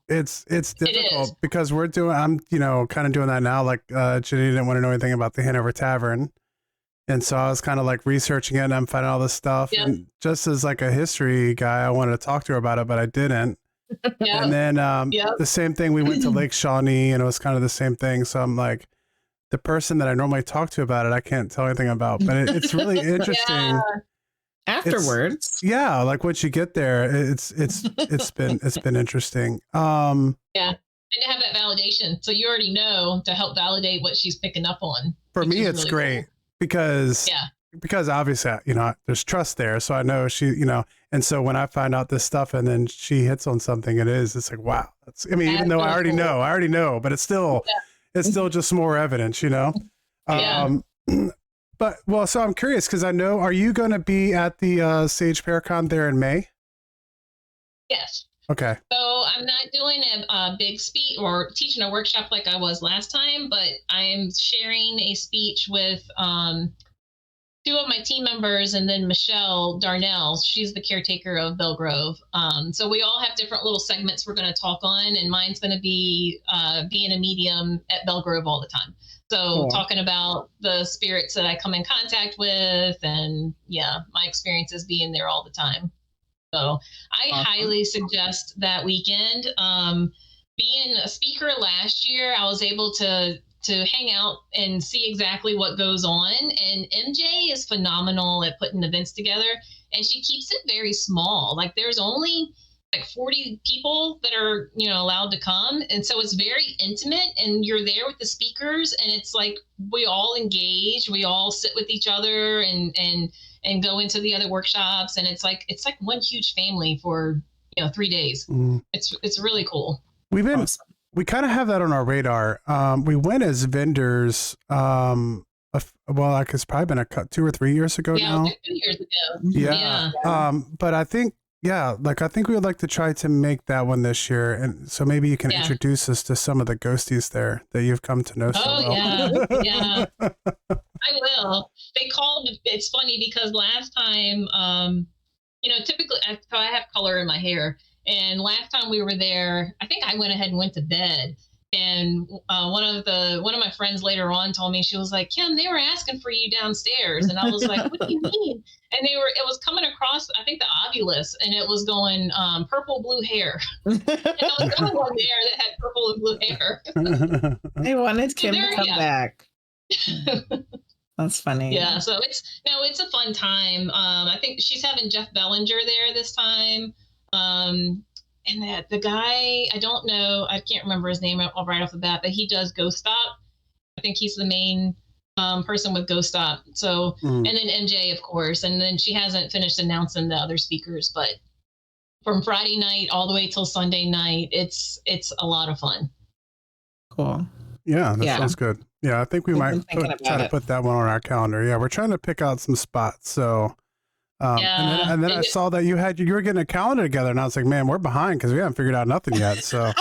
It's difficult because I'm kind of doing that now. Like Jenny didn't want to know anything about the Hanover Tavern, and so I was kind of like researching it, and I'm finding all this stuff. Yep. And just as like a history guy, I wanted to talk to her about it, but I didn't. Yeah. And then the same thing. We went to Lake Shawnee, and it was kind of the same thing. So I'm like, the person that I normally talk to about it, I can't tell anything about. But it's really interesting. Yeah. Afterwards, like once you get there, it's been interesting. Yeah, and to have that validation, so you already know to help validate what she's picking up on. For me, it's really great cool. because obviously, there's trust there, so I know she, and so when I find out this stuff and then she hits on something, it's like, wow, even though I already know, but it's still just more evidence, Yeah. But so I'm curious because I know, are you going to be at the Sage Paracon there in May? Yes. Okay. So I'm not doing a big speech or teaching a workshop like I was last time, but I'm sharing a speech with 2 of my team members, and then Michelle Darnell. She's the caretaker of Belle Grove. So we all have different little segments we're going to talk on, and mine's going to be being a medium at Belle Grove all the time. So talking about the spirits that I come in contact with, and my experiences being there all the time. So I highly suggest that weekend. Being a speaker last year, I was able to hang out and see exactly what goes on. And MJ is phenomenal at putting events together, and she keeps it very small. Like there's only like 40 people that are, allowed to come. And so it's very intimate, and you're there with the speakers, and it's like, we all engage, we all sit with each other and go into the other workshops. And it's like one huge family for, 3 days. It's really cool. We kind of have that on our radar. We went as vendors, it's probably been 2 or 3 years ago now. 2 years ago. Yeah. But I think, Yeah, like I think we would like to try to make that one this year, and so maybe you can Yeah. introduce us to some of the ghosties there that you've come to know so Oh well. yeah, yeah. I will. They called. It's funny because last time, typically so I have color in my hair, and last time we were there, I think I went ahead and went to bed. And one of my friends later on told me, she was like, Kim, they were asking for you downstairs, and I was like, what do you mean? And it was coming across, I think, the ovulus, and it was going purple blue hair. And I was the only one there that had purple and blue hair. They wanted Kim to come back. That's funny. Yeah, so it's a fun time. I think she's having Jeff Bellinger there this time. And the guy, I don't know, I can't remember his name right off the bat, but he does Ghost Stop. I think he's the main person with Ghost Stop. So, and then MJ, of course, and then she hasn't finished announcing the other speakers, but from Friday night all the way till Sunday night, it's a lot of fun. Cool. Yeah, that sounds good. Yeah, I think we might try to put that one on our calendar. Yeah, we're trying to pick out some spots. So, and then I saw that you were getting a calendar together, and I was like, man, we're behind because we haven't figured out nothing yet. So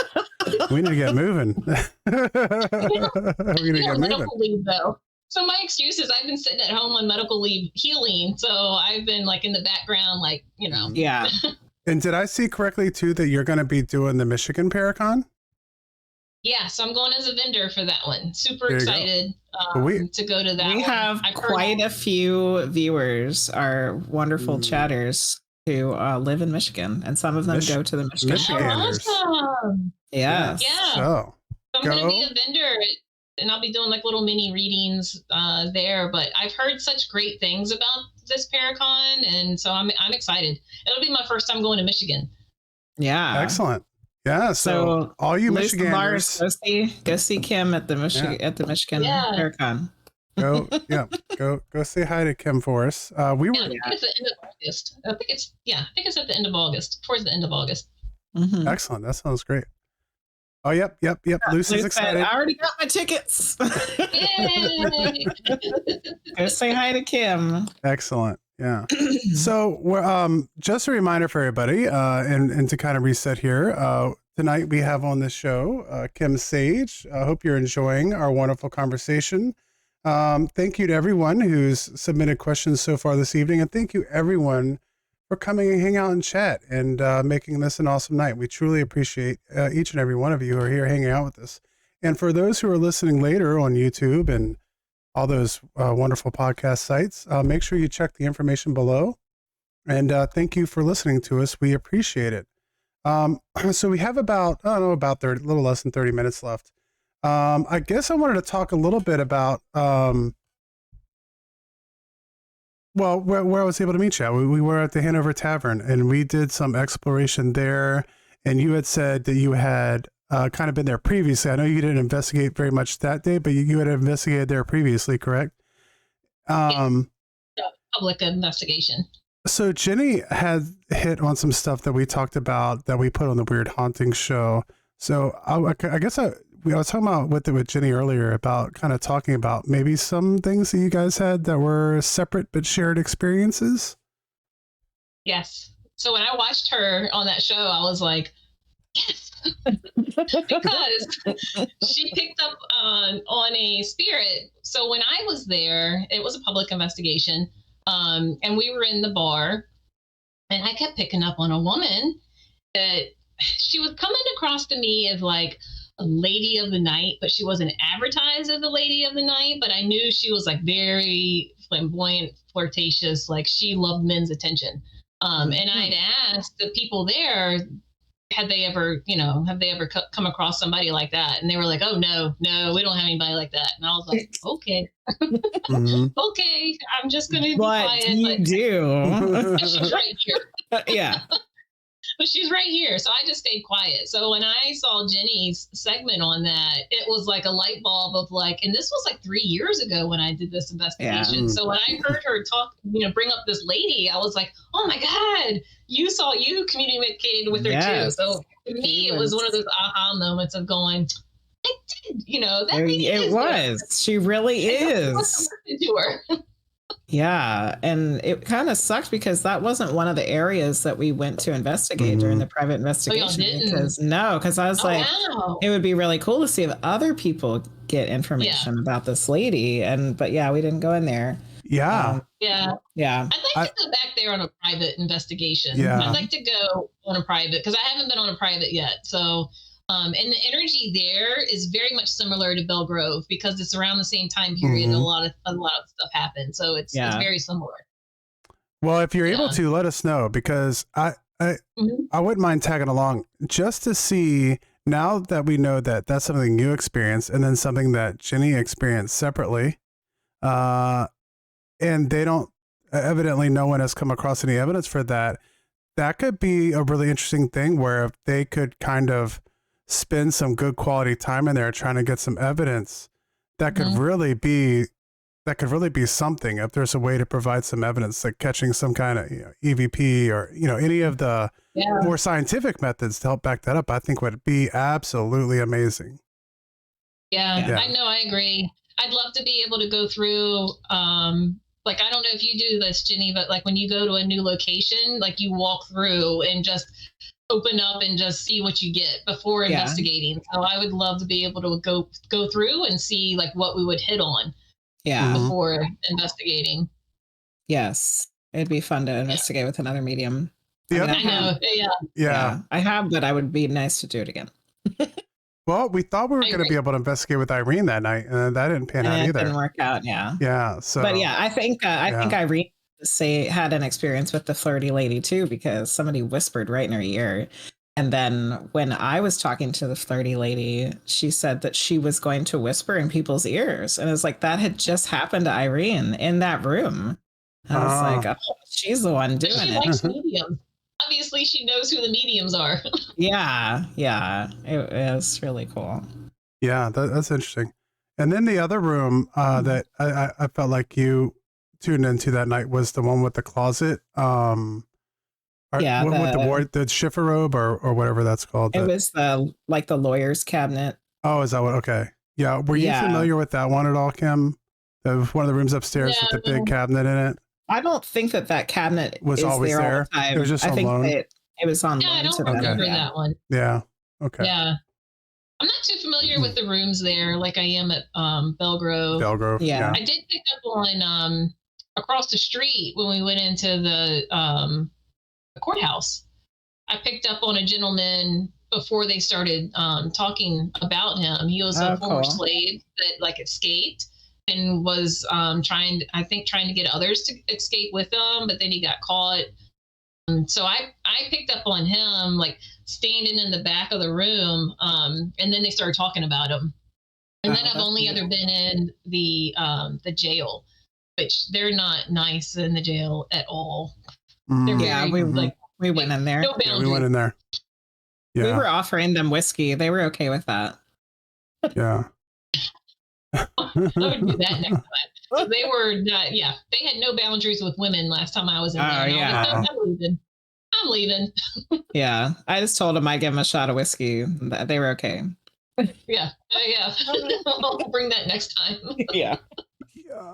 we need to get moving. We need to get moving. Medical leave, though. So my excuse is I've been sitting at home on medical leave healing. So I've been like in the background, like, Yeah. And did I see correctly too that you're going to be doing the Michigan Paracon? Yeah, so I'm going as a vendor for that one. Super excited to go to that. We have quite a few viewers, our wonderful chatters, who live in Michigan, and some of them go to the Michigan. Awesome. Yes. Yeah. So I'm going to be a vendor, and I'll be doing like little mini readings there. But I've heard such great things about this Paracon, and so I'm excited. It'll be my first time going to Michigan. Yeah. Excellent. Yeah, so all you Michiganders, go see Kim at the Michigan Paracon. Go say hi to Kim for us. I think it's the end of August. I think it's at the end of August, towards the end of August. Mm-hmm. Excellent. That sounds great. Oh, yep. Lucy's excited. I already got my tickets. Yay! Go say hi to Kim. Excellent. Yeah. So we're just a reminder for everybody, and to kind of reset here. Tonight we have on the show Kim Sage. I hope you're enjoying our wonderful conversation. Thank you to everyone who's submitted questions so far this evening, and thank you everyone for coming and hang out and chat and making this an awesome night. We truly appreciate each and every one of you who are here hanging out with us. And for those who are listening later on YouTube and all those wonderful podcast sites, make sure you check the information below. And thank you for listening to us. We appreciate it. So we have about 30, a little less than 30 minutes left. I guess I wanted to talk a little bit about, where I was able to meet you. We were at the Hanover Tavern, and we did some exploration there. And you had said that you had kind of been there previously. I know you didn't investigate very much that day, but you had investigated there previously, correct? Public investigation. So Jenny had hit on some stuff that we talked about that we put on the Weird Haunting show. So I guess I was talking about with Jenny earlier about kind of talking about maybe some things that you guys had that were separate but shared experiences. Yes. So when I watched her on that show, I was like, yes. Because she picked up on a spirit. So when I was there, it was a public investigation, and we were in the bar, and I kept picking up on a woman that she was coming across to me as like a lady of the night, but she wasn't advertised as a lady of the night. But I knew she was like very flamboyant, flirtatious, like she loved men's attention. And I'd asked the people there, have they ever come across somebody like that? And they were like, oh, no, we don't have anybody like that. And I was like, okay, okay, I'm just going to be quiet. You do. She's right here. Yeah. But she's right here. So I just stayed quiet. So when I saw Jenny's segment on that, it was like a light bulb of like, and this was like 3 years ago when I did this investigation. Yeah. So when I heard her bring up this lady, I was like, oh my God, you communicated with her too. So to me, it was one of those aha moments of going, I did, that lady it was. She really is. To her. Yeah, and it kind of sucked because that wasn't one of the areas that we went to investigate during the private investigation. didn't? Because I was Oh like, wow. it would be really cool to see if other people get information about this lady. But yeah, we didn't go in there. Yeah. Yeah. Yeah. I'd like to go back there on a private investigation. Yeah. I'd like to go on a private because I haven't been on a private yet. So, and the energy there is very much similar to Belgrove because it's around the same time period. And a lot of stuff happened, so it's very similar. Well, if you're able to, let us know because I wouldn't mind tagging along just to see. Now that we know that that's something you experienced, and then something that Jenny experienced separately, and they don't evidently no one has come across any evidence for that. That could be a really interesting thing where if they could kind of spend some good quality time in there trying to get some evidence, that could really be something. If there's a way to provide some evidence, like catching some kind of EVP or any of the more scientific methods to help back that up, I think would be absolutely amazing. Yeah, I know, I agree. I'd love to be able to go through like, I don't know if you do this, Jenny, but like when you go to a new location, like you walk through and just open up and just see what you get before investigating. So I would love to be able to go through and see like what we would hit on before investigating. Yes. It'd be fun to investigate with another medium. I know. Yeah. I have, but I would be nice to do it again. Well, we thought we were going to be able to investigate with Irene that night, and that didn't pan out either. It didn't work out, Yeah. So, but yeah, I think Irene had an experience with the flirty lady too, because somebody whispered right in her ear, and then when I was talking to the flirty lady, she said that she was going to whisper in people's ears, and it's like that had just happened to Irene in that room. I was like, oh, she's the one doing it. She likes mediums. Obviously, she knows who the mediums are. Yeah. It was really cool. Yeah, that's interesting. And then the other room that I felt like you tuned into that night was the one with the closet. With the schiffer robe or whatever that's called. It was the lawyer's cabinet. Oh, is that what? Okay. Yeah. Were you familiar with that one at all, Kim? One of the rooms upstairs with the big cabinet in it. I don't think that cabinet was always there. All the time. It was just on loan. It was on loan. I don't remember that one. Yeah. Okay. Yeah. I'm not too familiar with the rooms there like I am at Belgrove. Yeah. I did pick up on across the street when we went into the courthouse. I picked up on a gentleman before they started talking about him. He was a former slave that escaped and was trying to get others to escape with him, but then he got caught. So I picked up on him standing in the back of the room, and then they started talking about him. And then I've only ever been in the jail, which they're not nice in the jail at all. We went in there. No boundaries. We went in there. Yeah. We were offering them whiskey. They were okay with that. Yeah. I would do that next time. They were not. Yeah, they had no boundaries with women last time I was in there. Yeah. I'm leaving. Yeah. I just told them I'd give them a shot of whiskey. They were okay. Yeah. I'll bring that next time. Yeah.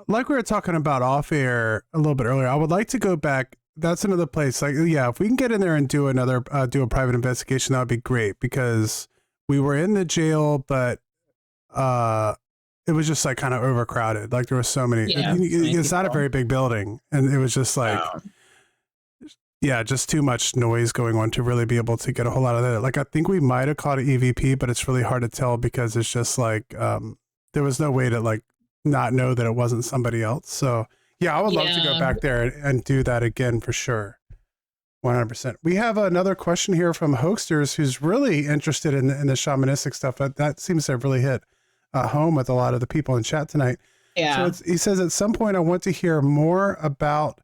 Like we were talking about off air a little bit earlier, I would like to go back. That's another place. If we can get in there and do a private investigation, that would be great, because we were in the jail, but it was just kind of overcrowded. There were so many. It's not a very big building, and it was just just too much noise going on to really be able to get a whole lot of that. I think we might have caught an EVP, but it's really hard to tell because it's just there was no way to not know that it wasn't somebody else. So yeah, I would love to go back there and do that again for sure. 100%. We have another question here from Hoaxsters, who's really interested in the shamanistic stuff. That seems to have really hit home with a lot of the people in chat tonight. Yeah. So he says, at some point I want to hear more about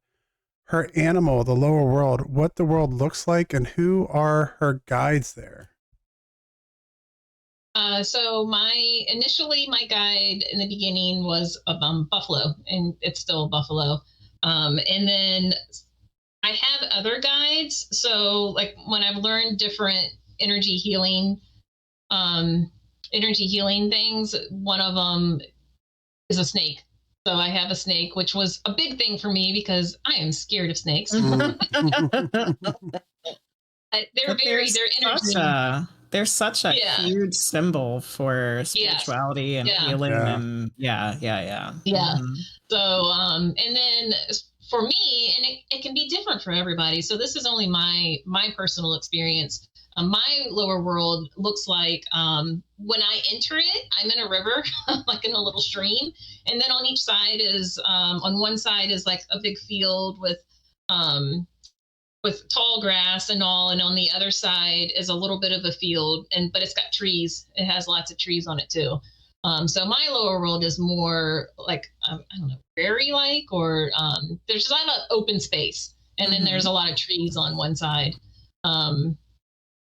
her animal, the lower world, what the world looks like, and who are her guides there. So my guide in the beginning was buffalo, and it's still buffalo. And then I have other guides. So when I've learned different energy healing things, one of them is a snake. So I have a snake, which was a big thing for me because I am scared of snakes. They're But they're energy. there's such a Yeah. huge symbol for Yes. spirituality and Yeah. healing, Yeah. and yeah. Yeah. Mhm. So, and then for me, and it can be different for everybody. So this is only my personal experience. My lower world looks like when I enter it, I'm in a river, like in a little stream, and then on each side is on one side is like a big field um, with tall grass and all, and on the other side is a little bit of a field, and but it's got trees. It has lots of trees on it too. So my lower world is more like I don't know, prairie like, or there's a lot of open space, and then there's a lot of trees on one side. Um,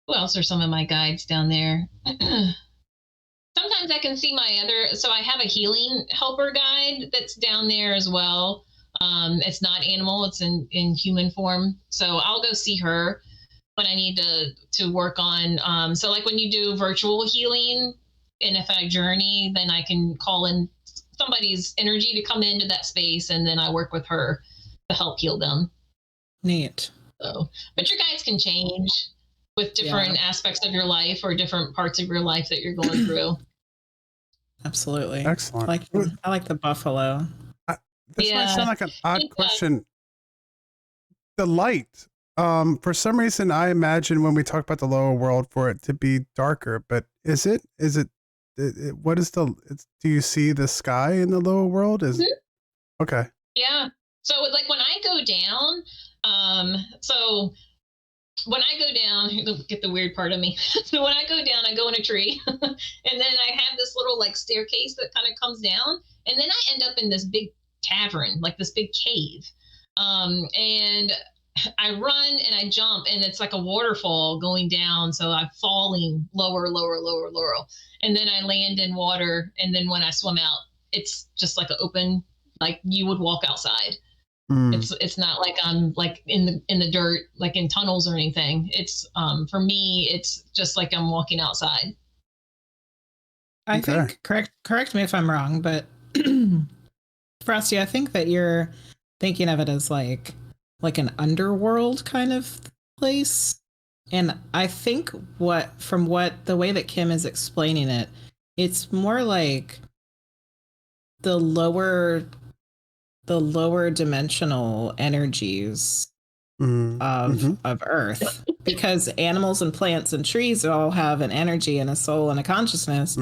who else are some of my guides down there? Sometimes I can see my other, so I have a healing helper guide that's down there as well. It's not animal, it's in human form. So I'll go see her when I need to work on. So like when you do virtual healing, and if I journey, then I can call in somebody's energy to come into that space, and then I work with her to help heal them. Neat. So, but your guides can change with different aspects of your life or different parts of your life that you're going through. Absolutely. Excellent. I like the buffalo. This might sound like an odd It does. question. The light, for some reason, I imagine when we talk about the lower world for it to be darker, but is it, what is do you see the sky in the lower world? Okay. Yeah. So like when I go down, so when I go down, get the weird part of me. So when I go down, I go in a tree, and then I have this little like staircase that kind of comes down, and then I end up in this big cavern, like this big cave. And I run and I jump, and it's like a waterfall going down. So I'm falling lower, lower, lower, lower, and then I land in water. And then when I swim out, it's just like an open, like you would walk outside. It's not like I'm like in the dirt, like in tunnels or anything. It's for me, it's just like I'm walking outside. I think correct me if I'm wrong, but Frosty, I think that you're thinking of it as like an underworld kind of place. And I think the way that Kim is explaining it, it's more like the lower dimensional energies of Earth, because animals and plants and trees all have an energy and a soul and a consciousness,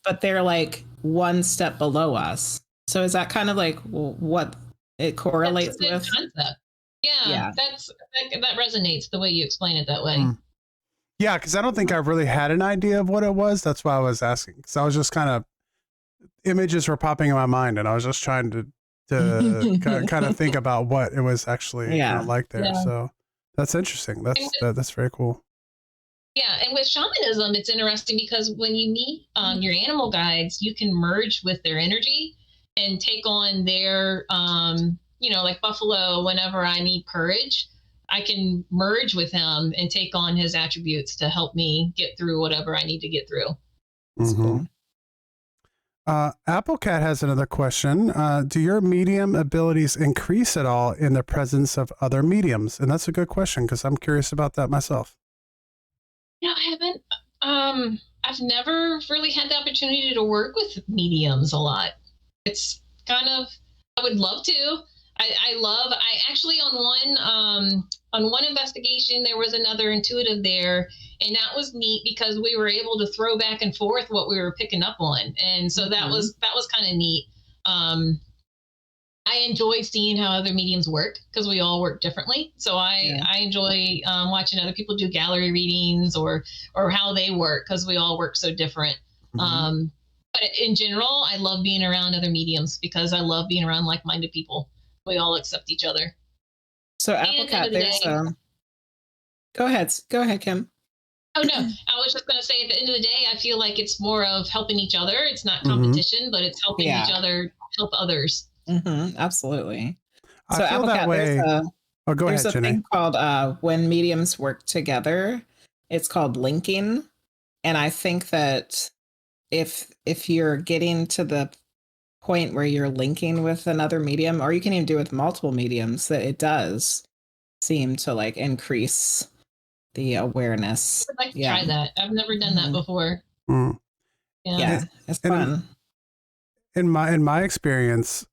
but they're like one step below us. So is that kind of like what it correlates with? Concept. Yeah, that resonates the way you explain it that way. Yeah, because I don't think I really had an idea of what it was. That's why I was asking. Because I was just kind of, images were popping in my mind, and I was just trying to kind of think about what it was actually like there. Yeah. So that's interesting. That's very cool. Yeah, and with shamanism, it's interesting because when you meet your animal guides, you can merge with their energy and take on their, like Buffalo. Whenever I need courage, I can merge with him and take on his attributes to help me get through whatever I need to get through. That's cool. Applecat has another question. Do your medium abilities increase at all in the presence of other mediums? And that's a good question because I'm curious about that myself. No, I haven't. I've never really had the opportunity to work with mediums a lot. It's kind of, I would love to. I actually on one investigation, there was another intuitive there, and that was neat because we were able to throw back and forth what we were picking up on. And so that was kind of neat. I enjoy seeing how other mediums work because we all work differently. So I enjoy watching other people do gallery readings or how they work because we all work so different. But in general, I love being around other mediums because I love being around like-minded people. We all accept each other. So Applecat, go ahead, Kim. Oh no, I was just going to say at the end of the day, I feel like it's more of helping each other. It's not competition, but it's helping each other help others. Absolutely. So I feel Applecat, that way. Go ahead, there's a thing called when mediums work together. It's called linking, and I think that if you're getting to the point where you're linking with another medium, or you can even do it with multiple mediums, that it does seem to like increase the awareness. I'd like to try that. I've never done that before. Mm. Yeah, it's fun. In my experience,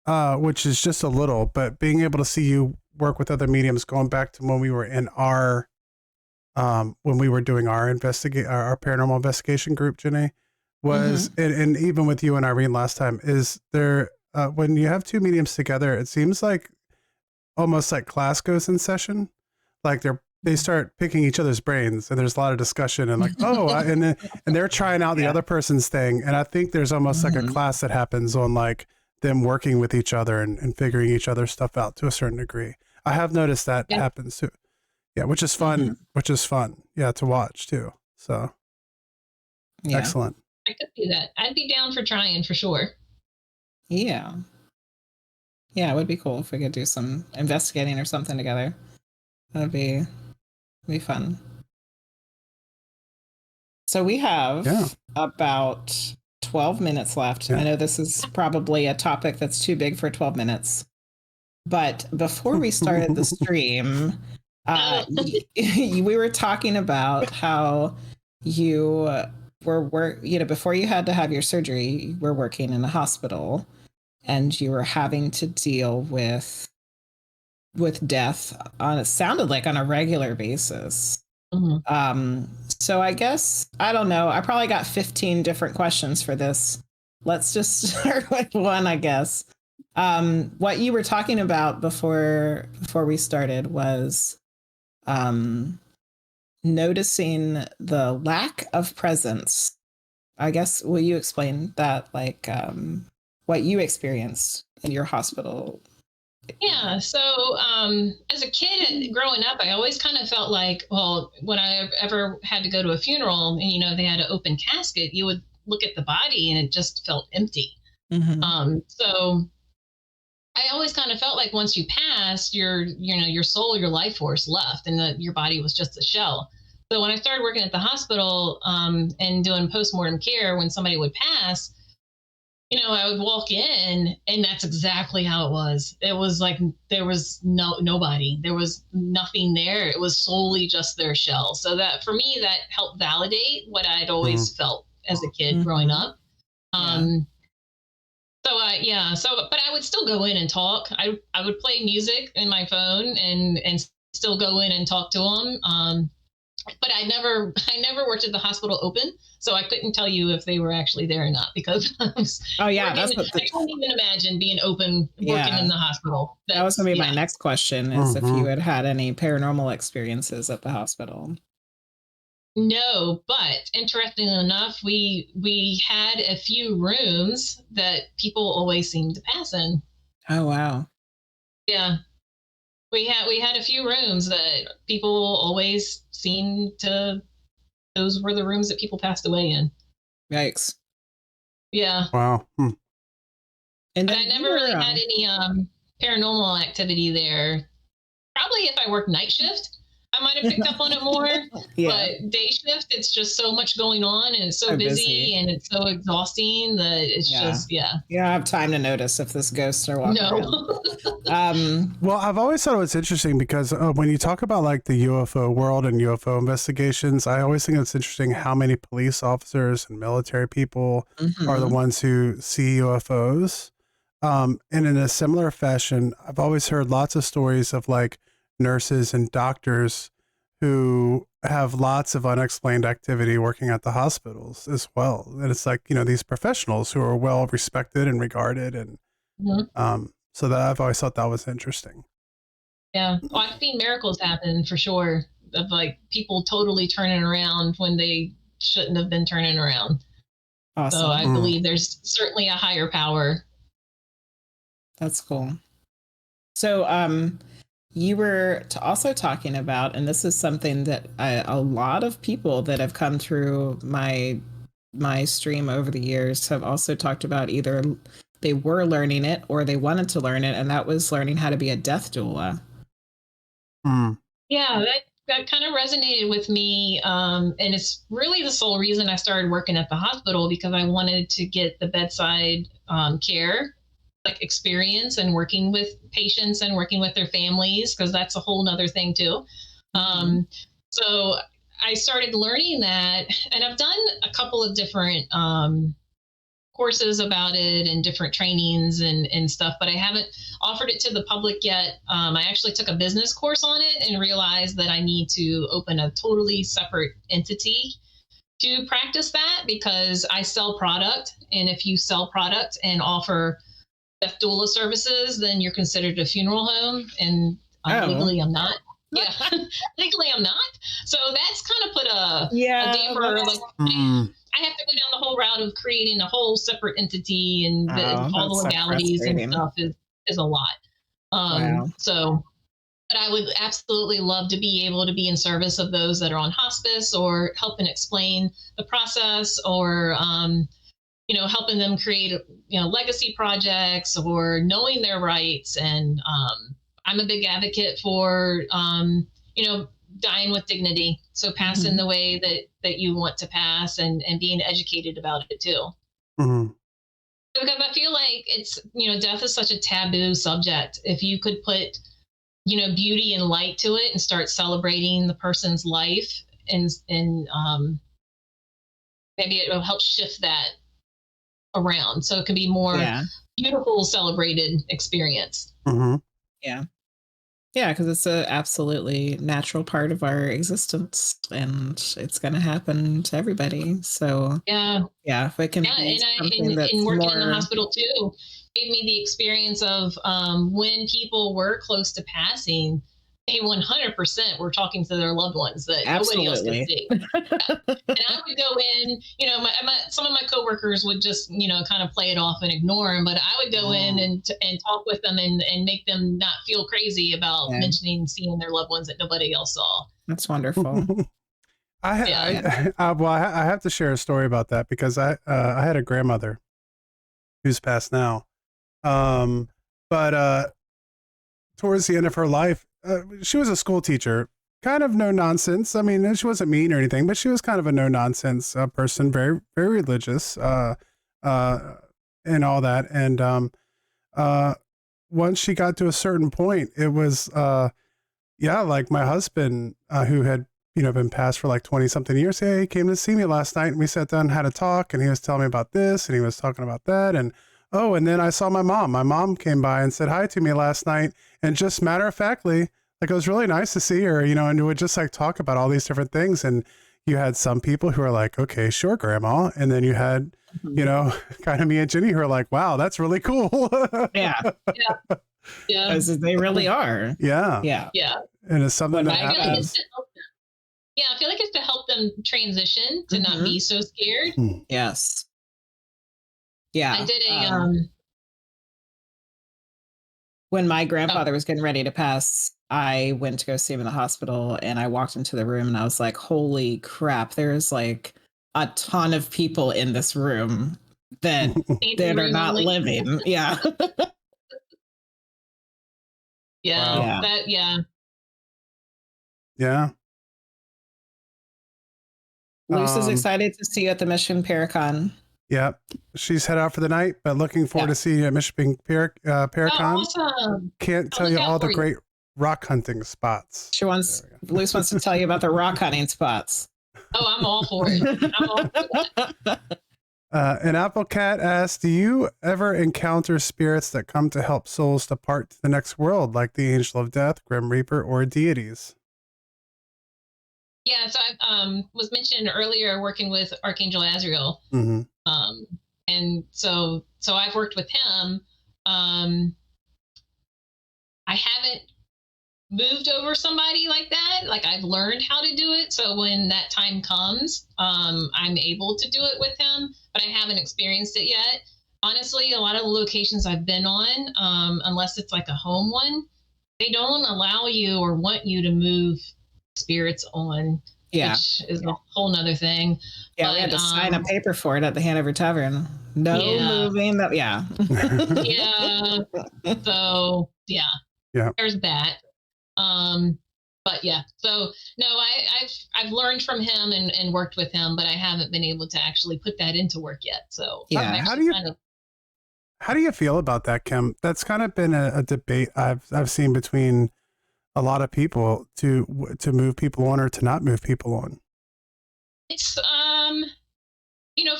which is just a little, but being able to see you work with other mediums, going back to when we were in our when we were doing our paranormal investigation group, Janae, was and even with you and Irene last time, is there when you have two mediums together, it seems like almost like class goes in session, like they start picking each other's brains, and there's a lot of discussion and like, and they're trying out the other person's thing. And I think there's almost like a class that happens on like them working with each other and figuring each other's stuff out to a certain degree. I have noticed that happens too. Yeah. Which is fun, Yeah. To watch too. So excellent. I could do that. I'd be down for trying for sure. Yeah. Yeah. It would be cool if we could do some investigating or something together. That'd be fun. So we have about 12 minutes left. I know this is probably a topic that's too big for 12 minutes. But before we started the stream, we were talking about how you were before you had to have your surgery, you were working in a hospital and you were having to deal with death it sounded like on a regular basis. So I guess, I don't know, I probably got 15 different questions for this. Let's just start with one, I guess. What you were talking about before we started was noticing the lack of presence. I guess, will you explain that, like what you experienced in your hospital? Yeah. So as a kid growing up, I always kind of felt like, well, when I ever had to go to a funeral and, they had an open casket, you would look at the body and it just felt empty. So I always kind of felt like once you passed, your soul, your life force left, and that your body was just a shell. So when I started working at the hospital and doing postmortem care, when somebody would pass, I would walk in and that's exactly how it was. It was like there was nobody. There was nothing there. It was solely just their shell. So that for me, that helped validate what I'd always felt as a kid growing up. But I would still go in and talk. I would play music in my phone and still go in and talk to them. But I never worked at the hospital open, so I couldn't tell you if they were actually there or not, because I can't even imagine being open working in the hospital. That was going to be my next question, is if you had any paranormal experiences at the hospital. No, but interestingly enough, we had a few rooms that people always seemed to pass in. Oh, wow. Yeah. We had a few rooms that people always seemed to, those were the rooms that people passed away in. Yikes. Yeah. Wow. And I never really had any paranormal activity there. Probably if I worked night shift, I might have picked up on it more. But day shift, it's just so much going on and it's so busy and it's so exhausting that it's just, You don't have time to notice if this ghosts are walking around. Well, I've always thought it was interesting because when you talk about like the UFO world and UFO investigations, I always think it's interesting how many police officers and military people are the ones who see UFOs. And in a similar fashion, I've always heard lots of stories of like nurses and doctors who have lots of unexplained activity working at the hospitals as well. And it's like, these professionals who are well respected and regarded. And so that I've always thought that was interesting. Yeah. Well, I've seen miracles happen for sure, of like people totally turning around when they shouldn't have been turning around. Awesome. So I believe there's certainly a higher power. That's cool. So, you were also talking about, and this is something that a lot of people that have come through my stream over the years have also talked about, either they were learning it or they wanted to learn it, and that was learning how to be a death doula. Yeah, that kind of resonated with me. And it's really the sole reason I started working at the hospital, because I wanted to get the bedside care like experience and working with patients and working with their families, because that's a whole nother thing too. So I started learning that, and I've done a couple of different courses about it and different trainings and stuff, but I haven't offered it to the public yet. I actually took a business course on it and realized that I need to open a totally separate entity to practice that, because I sell product. And if you sell product and offer death doula services, then you're considered a funeral home. And legally, I'm not. Yeah, legally, I'm not. So that's kind of put a damper. Like, I have to go down the whole route of creating a whole separate entity, and all the legalities and stuff is a lot. So, but I would absolutely love to be able to be in service of those that are on hospice, or helping explain the process, or helping them create legacy projects, or knowing their rights. And I'm a big advocate for dying with dignity. So passing the way that you want to pass, and being educated about it too. Because I feel like it's, death is such a taboo subject. If you could put, beauty and light to it and start celebrating the person's life, and maybe it will help shift that around. So it can be more beautiful, celebrated experience. Yeah, because it's a absolutely natural part of our existence, and it's going to happen to everybody. So if it can be something that's and working more... in the hospital too gave me the experience of when people were close to passing, they 100% were talking to their loved ones that nobody else could see. And I would go in, some of my coworkers would just, kind of play it off and ignore them, but I would go in and talk with them and make them not feel crazy about mentioning seeing their loved ones that nobody else saw. That's wonderful. I have to share a story about that, because I had a grandmother who's passed now. But towards the end of her life, she was a school teacher, kind of no nonsense. I mean, she wasn't mean or anything, but she was kind of a no nonsense person, very, very religious, and all that. And once she got to a certain point, it was, like my husband, who had, been passed for like 20 something years. Hey, he came to see me last night, and we sat down and had a talk, and he was telling me about this, and he was talking about that. And and then I saw my mom. My mom came by and said hi to me last night. And just matter of factly, like, it was really nice to see her, and would just like talk about all these different things. And you had some people who are like, okay, sure, grandma. And then you had, kind of me and Jenny who are like, wow, that's really cool. Because they really are. Yeah. And it's something that happens. I feel like it's to help them transition to not be so scared. Yes. Yeah. I did a when my grandfather was getting ready to pass, I went to go see him in the hospital, and I walked into the room and I was like, holy crap, there's like a ton of people in this room that are not living. Yeah. Luce is excited to see you at the Mission Paracon. Yeah, she's head out for the night, but looking forward to seeing you at Michigan Paracon. Awesome. Can't tell you all the great rock hunting spots. Luce wants to tell you about the rock hunting spots. Oh, I'm all for it. An Apple Cat asks, do you ever encounter spirits that come to help souls depart to the next world, like the Angel of Death, Grim Reaper, or deities? Yeah, so I was mentioned earlier working with Archangel Azrael. And so I've worked with him. I haven't moved over somebody like that. Like, I've learned how to do it. So when that time comes, I'm able to do it with him, but I haven't experienced it yet. Honestly, a lot of the locations I've been on, unless it's like a home one, they don't allow you or want you to move spirits on, which is a whole nother thing. Yeah, we had to sign a paper for it at the Hanover Tavern. No moving. So there's that. But yeah, so no, I've learned from him and worked with him, but I haven't been able to actually put that into work yet. So I'm Yeah. How do actually you kind of how do you feel about that, Kim? That's kind of been a debate I've seen between a lot of people to move people on or to not move people on. it's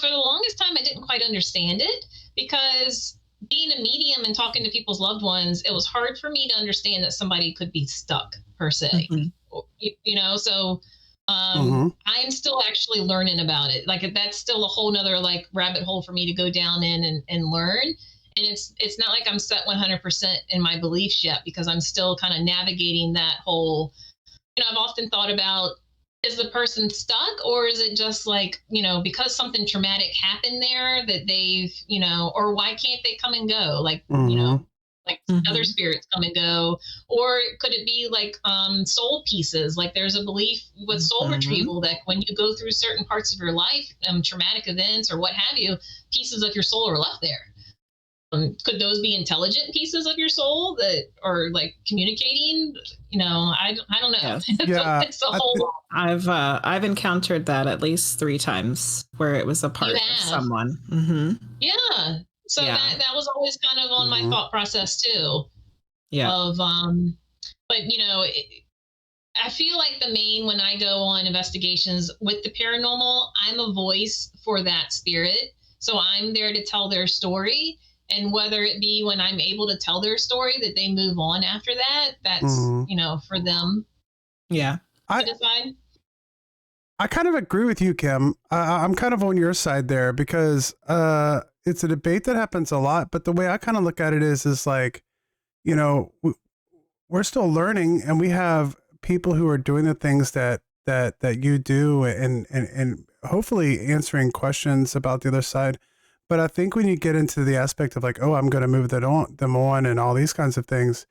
for the longest time I didn't quite understand it because being a medium and talking to people's loved ones, it was hard for me to understand that somebody could be stuck per se. Mhm. So Mm-hmm. I am still actually learning about it. Like that's still a whole nother like rabbit hole for me to go down in and learn. And it's not like I'm set 100% in my beliefs yet because I'm still kind of navigating that whole. I've often thought about, is the person stuck or is it just like, because something traumatic happened there that they've, or why can't they come and go? Mm-hmm. Like other Mhm. spirits come and go, or could it be like soul pieces? Like there's a belief with soul Mhm. retrieval that when you go through certain parts of your life, traumatic events or what have you, pieces of your soul are left there. Could those be intelligent pieces of your soul that are like communicating? I don't know. Yes. Yeah, It's a whole. I've encountered that at least 3 times where it was a You part of have, someone. Mhm. yeah. So Yeah. that was always kind of on my mm-hmm. thought process too. Yeah. Of but I feel like the main when I go on investigations with the paranormal, I'm a voice for that spirit. So I'm there to tell their story. And whether it be when I'm able to tell their story that they move on after that, that's, Mm-hmm. for them Yeah. to I decide. I kind of agree with you, Kim. I'm kind of on your side there because it's a debate that happens a lot. But the way I kind of look at it is like, you know, we're still learning, and we have people who are doing the things that you do, and hopefully answering questions about the other side. But I think when you get into the aspect of like, oh, I'm going to move them on, and all these kinds of things,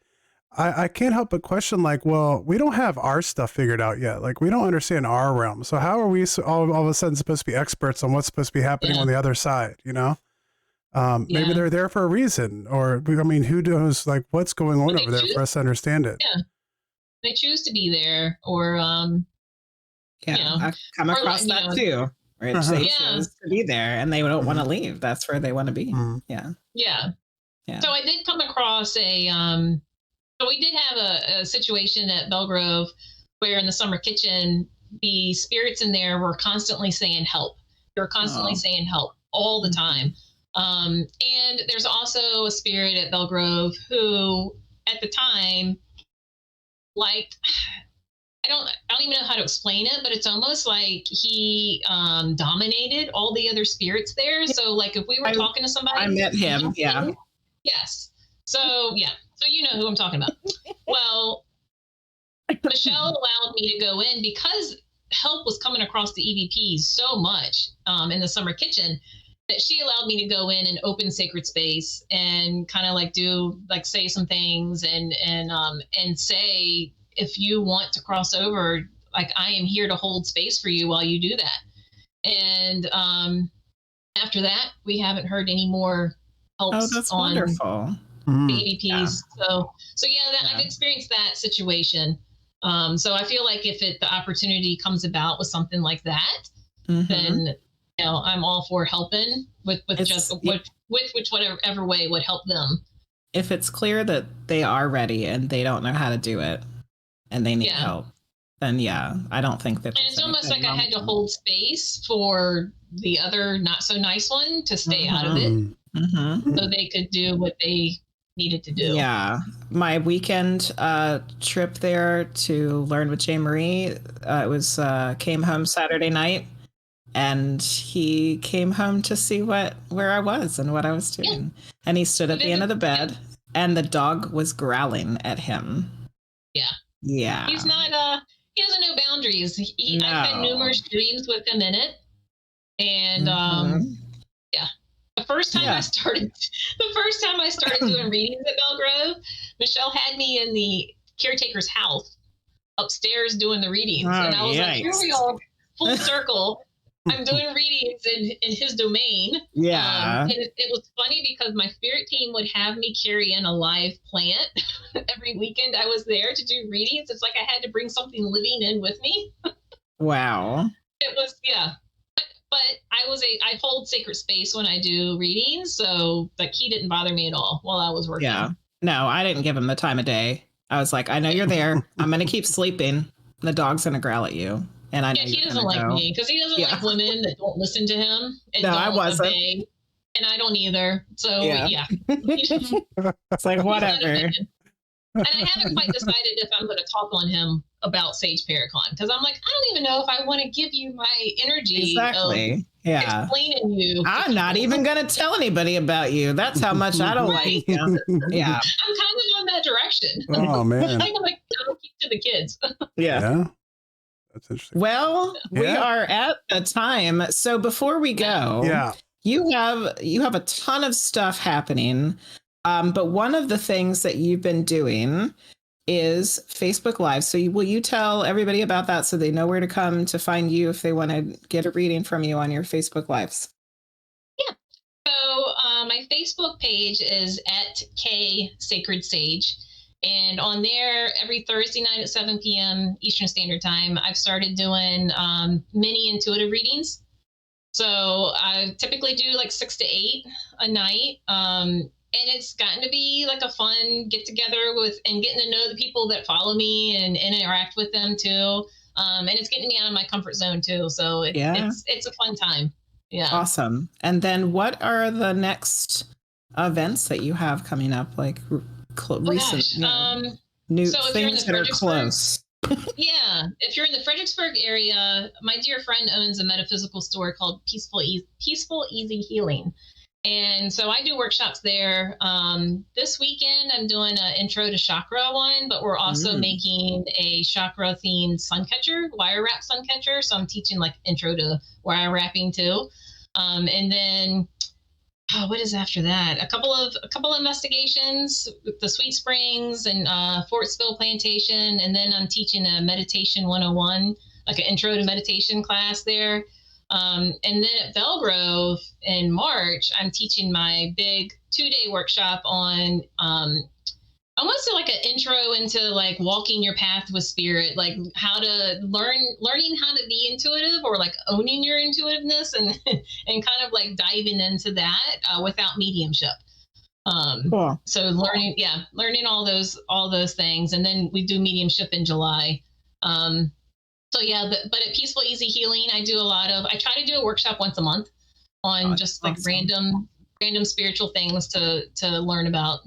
I can't help but question, like, well, we don't have our stuff figured out yet. Like, we don't understand our realm. So how are we all of a sudden supposed to be experts on what's supposed to be happening Yeah. on the other side? Maybe Yeah. they're there for a reason, or I mean, who knows, like, what's going Or on they over there choose, for us to understand it. yeah, they choose to be there or, you Yeah. know, I've come or like, across that too, where Uh-huh. they yeah, chose to be there and they don't want to Mhm. leave. That's where they want to be. Mhm. Yeah. yeah. Yeah. So I did come across so we did have a situation at Belgrove where in the summer kitchen, the spirits in there were constantly saying help. They were constantly Oh. saying help all the time. Mhm. And there's also a spirit at Belgrove who, at the time, liked. I don't even know how to explain it, but it's almost like he dominated all the other spirits there. Yeah, So like if we were I talking to I somebody, met him. Yeah. yes. So yeah. So you know who I'm talking about. Well, Michelle allowed me to go in because help was coming across the EVPs so much in the summer kitchen that she allowed me to go in and open sacred space and kind of like do like say some things and say if you want to cross over, like I am here to hold space for you while you do that. And after that, we haven't heard any more Oh, helps that's on wonderful. the Mhm. Yeah. EVPs. So yeah, I've Yeah. experienced that situation. So I feel like if the opportunity comes about with something like that, Mhm. then I'm all for helping with just It's with which whatever way would help them. if it's clear that they are ready and they don't know how to do it and they need Yeah, help, then yeah, I don't think that and there's it's almost anything like I wrong had with to them. hold space for the other not so nice one to stay out of Mhm. it, Mhm. Mhm. so they could do what they needed to do. Yeah. My weekend trip there to learn with Jay Marie, it was came home Saturday night and he came home to see where I was and what I was Yeah, doing. And he stood he at the end of visits. the bed and the dog was growling at him. Yeah, he's Yeah. not. He doesn't know boundaries. I've had No. numerous dreams with him in it, and Mhm. yeah. The first time I Yeah. started, the first time I started doing readings at Belgrove, Michelle had me in the caretaker's house upstairs doing the readings, Oh, and I was like, "Here we yikes. are, full circle." I'm doing readings in his domain. Yeah. And it was funny because my spirit team would have me carry in a live plant every weekend I was there to do readings. It's like I had to bring something living in with me. Wow. It was, yeah. But I hold sacred space when I do readings, so like he didn't bother me at all while I was working. Yeah. No, I didn't give him the time of day. I was like, I know you're there. I'm gonna keep sleeping. The dog's gonna growl at you, and I know he doesn't like me because he doesn't like women that don't listen to him and no, don't I wasn't. obey, and I don't either. So yeah. It's like whatever. And I haven't quite decided if I'm going to talk on him about Sage Paracon because I'm like, I don't even know if I want to give you my energy. Exactly. Yeah. Explaining you. I'm not even going to tell anybody about you. That's how much I don't like you. Yeah. I'm kind of on that direction. Oh, man. I'm like, I'll keep to the kids. Yeah. That's interesting. Well, we are at the time. So before we go, you have a ton of stuff happening. But one of the things that you've been doing is Facebook Live. So will you tell everybody about that so they know where to come to find you if they want to get a reading from you on your Facebook Lives? Yeah. So my Facebook page is at K Sacred Sage. And on there, every Thursday night at 7 p.m. Eastern Standard Time, I've started doing mini intuitive readings. So I typically do like 6 to 8 a night. And it's gotten to be like a fun get together with and getting to know the people that follow me and interact with them too. And it's getting me out of my comfort zone too. So it's a fun time. Yeah. Awesome. And then what are the next events that you have coming up? Like recent, new things that are close. Yeah. If you're in the Fredericksburg area, my dear friend owns a metaphysical store called Peaceful Easy Healing. And so I do workshops there. This weekend, I'm doing an intro to chakra one, but we're also making a chakra themed sun catcher, wire wrap sun catcher. So I'm teaching like intro to wire wrapping too. And then, what is after that? A couple of investigations with the Sweet Springs and Fortsville Plantation. And then I'm teaching a meditation 101, like an intro to meditation class there. And then at Belgrove in March, I'm teaching my big 2-day workshop on almost like an intro into like walking your path with spirit, like how to learning how to be intuitive or like owning your intuitiveness and kind of like diving into that without mediumship. Cool. So learning all those things, and then we do mediumship in July. So yeah, but at Peaceful Easy Healing, I try to do a workshop once a month on just like random spiritual things to learn about.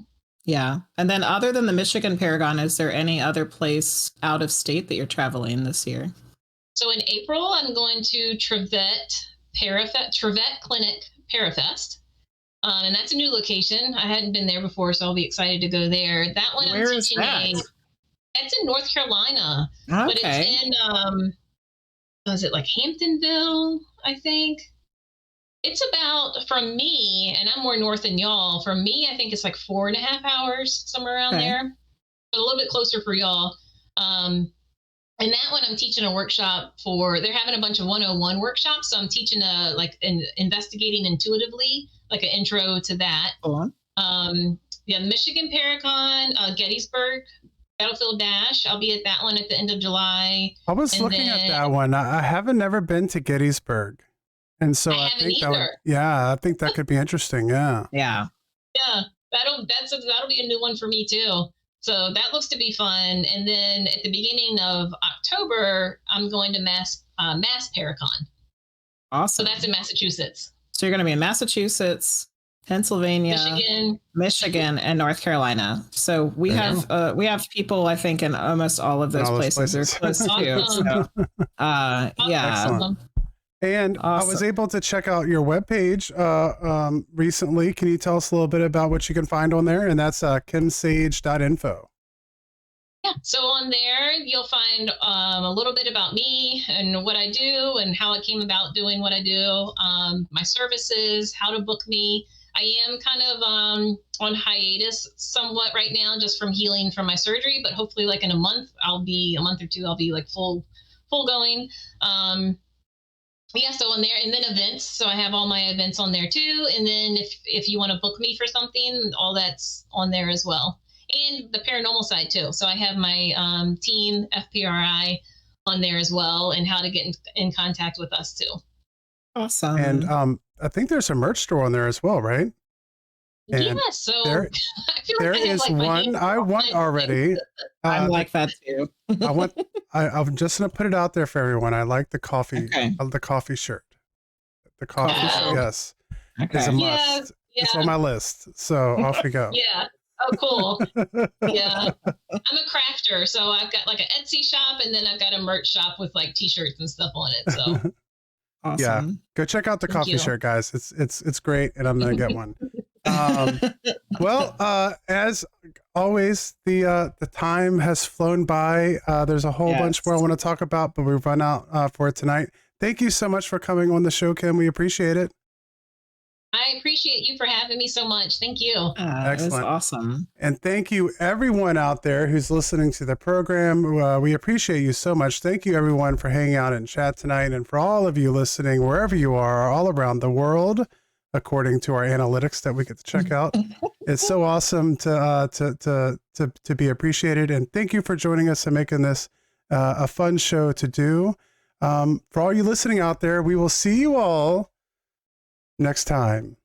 Yeah. And then other than the Michigan Paragon, is there any other place out of state that you're traveling this year? So in April, I'm going to Trevette Clinic Parafest. And that's a new location. I hadn't been there before, so I'll be excited to go there. That one Where is that? That's in North Carolina, okay. But it's in, was it like Hamptonville, I think? It's about, from me, and I'm more north than y'all, from me, I think it's like 4.5 hours, somewhere around there. But a little bit closer for y'all. And that one I'm teaching a workshop for, they're having a bunch of 101 workshops, so I'm teaching investigating intuitively, like an intro to that. Cool. Michigan Paracon, Gettysburg, Battlefield Dash. I'll be at that one at the end of July. I was looking at that one. I haven't never been to Gettysburg. And so I think I think that could be interesting. Yeah. Yeah. Yeah. That'll be a new one for me too. So that looks to be fun. And then at the beginning of October, I'm going to Mass Paracon. Awesome. So that's in Massachusetts. So you're going to be in Massachusetts, Pennsylvania, Michigan, and North Carolina. So we have people, I think, in almost all of those places. They're close to. So, yeah. Excellent. And awesome. I was able to check out your webpage recently. Can you tell us a little bit about what you can find on there? And that's kimsage.info. Yeah, so on there, you'll find a little bit about me and what I do and how I came about doing what I do, my services, how to book me. I am kind of on hiatus somewhat right now, just from healing from my surgery, but hopefully like in a month or two, I'll be like full going. Yeah, so on there, and then events. So I have all my events on there too. And then if you want to book me for something, all that's on there as well. And the paranormal side too. So I have my team FPRI on there as well, and how to get in contact with us too. Awesome. And I think there's a merch store on there as well, right? And yeah, so there, I feel there like I have, is like, my one hands I on want my already. things. I'm like that too. I'm just gonna put it out there for everyone. I like the coffee, Okay. the coffee shirt. The coffee Coffee shirt, shirt. yes, Okay. is a Yeah, must. It's on my list. So off we go. yeah. Oh, cool. Yeah. I'm a crafter, so I've got like an Etsy shop, and then I've got a merch shop with like t-shirts and stuff on it. So Awesome. Yeah, go check out the Thank coffee you. shirt, guys. It's great, and I'm gonna get one. Well, as always, the time has flown by. There's a whole bunch more I want to talk about, but we've run out for tonight. Thank you so much for coming on the show, Kim. We appreciate it. I appreciate you for having me so much. Thank you. Excellent. It was awesome. And thank you, everyone out there who's listening to the program. We appreciate you so much. Thank you, everyone, for hanging out in chat tonight, and for all of you listening, wherever you are, all around the world, according to our analytics that we get to check out. It's so awesome to be appreciated. And thank you for joining us and making this a fun show to do. For all you listening out there, we will see you all next time.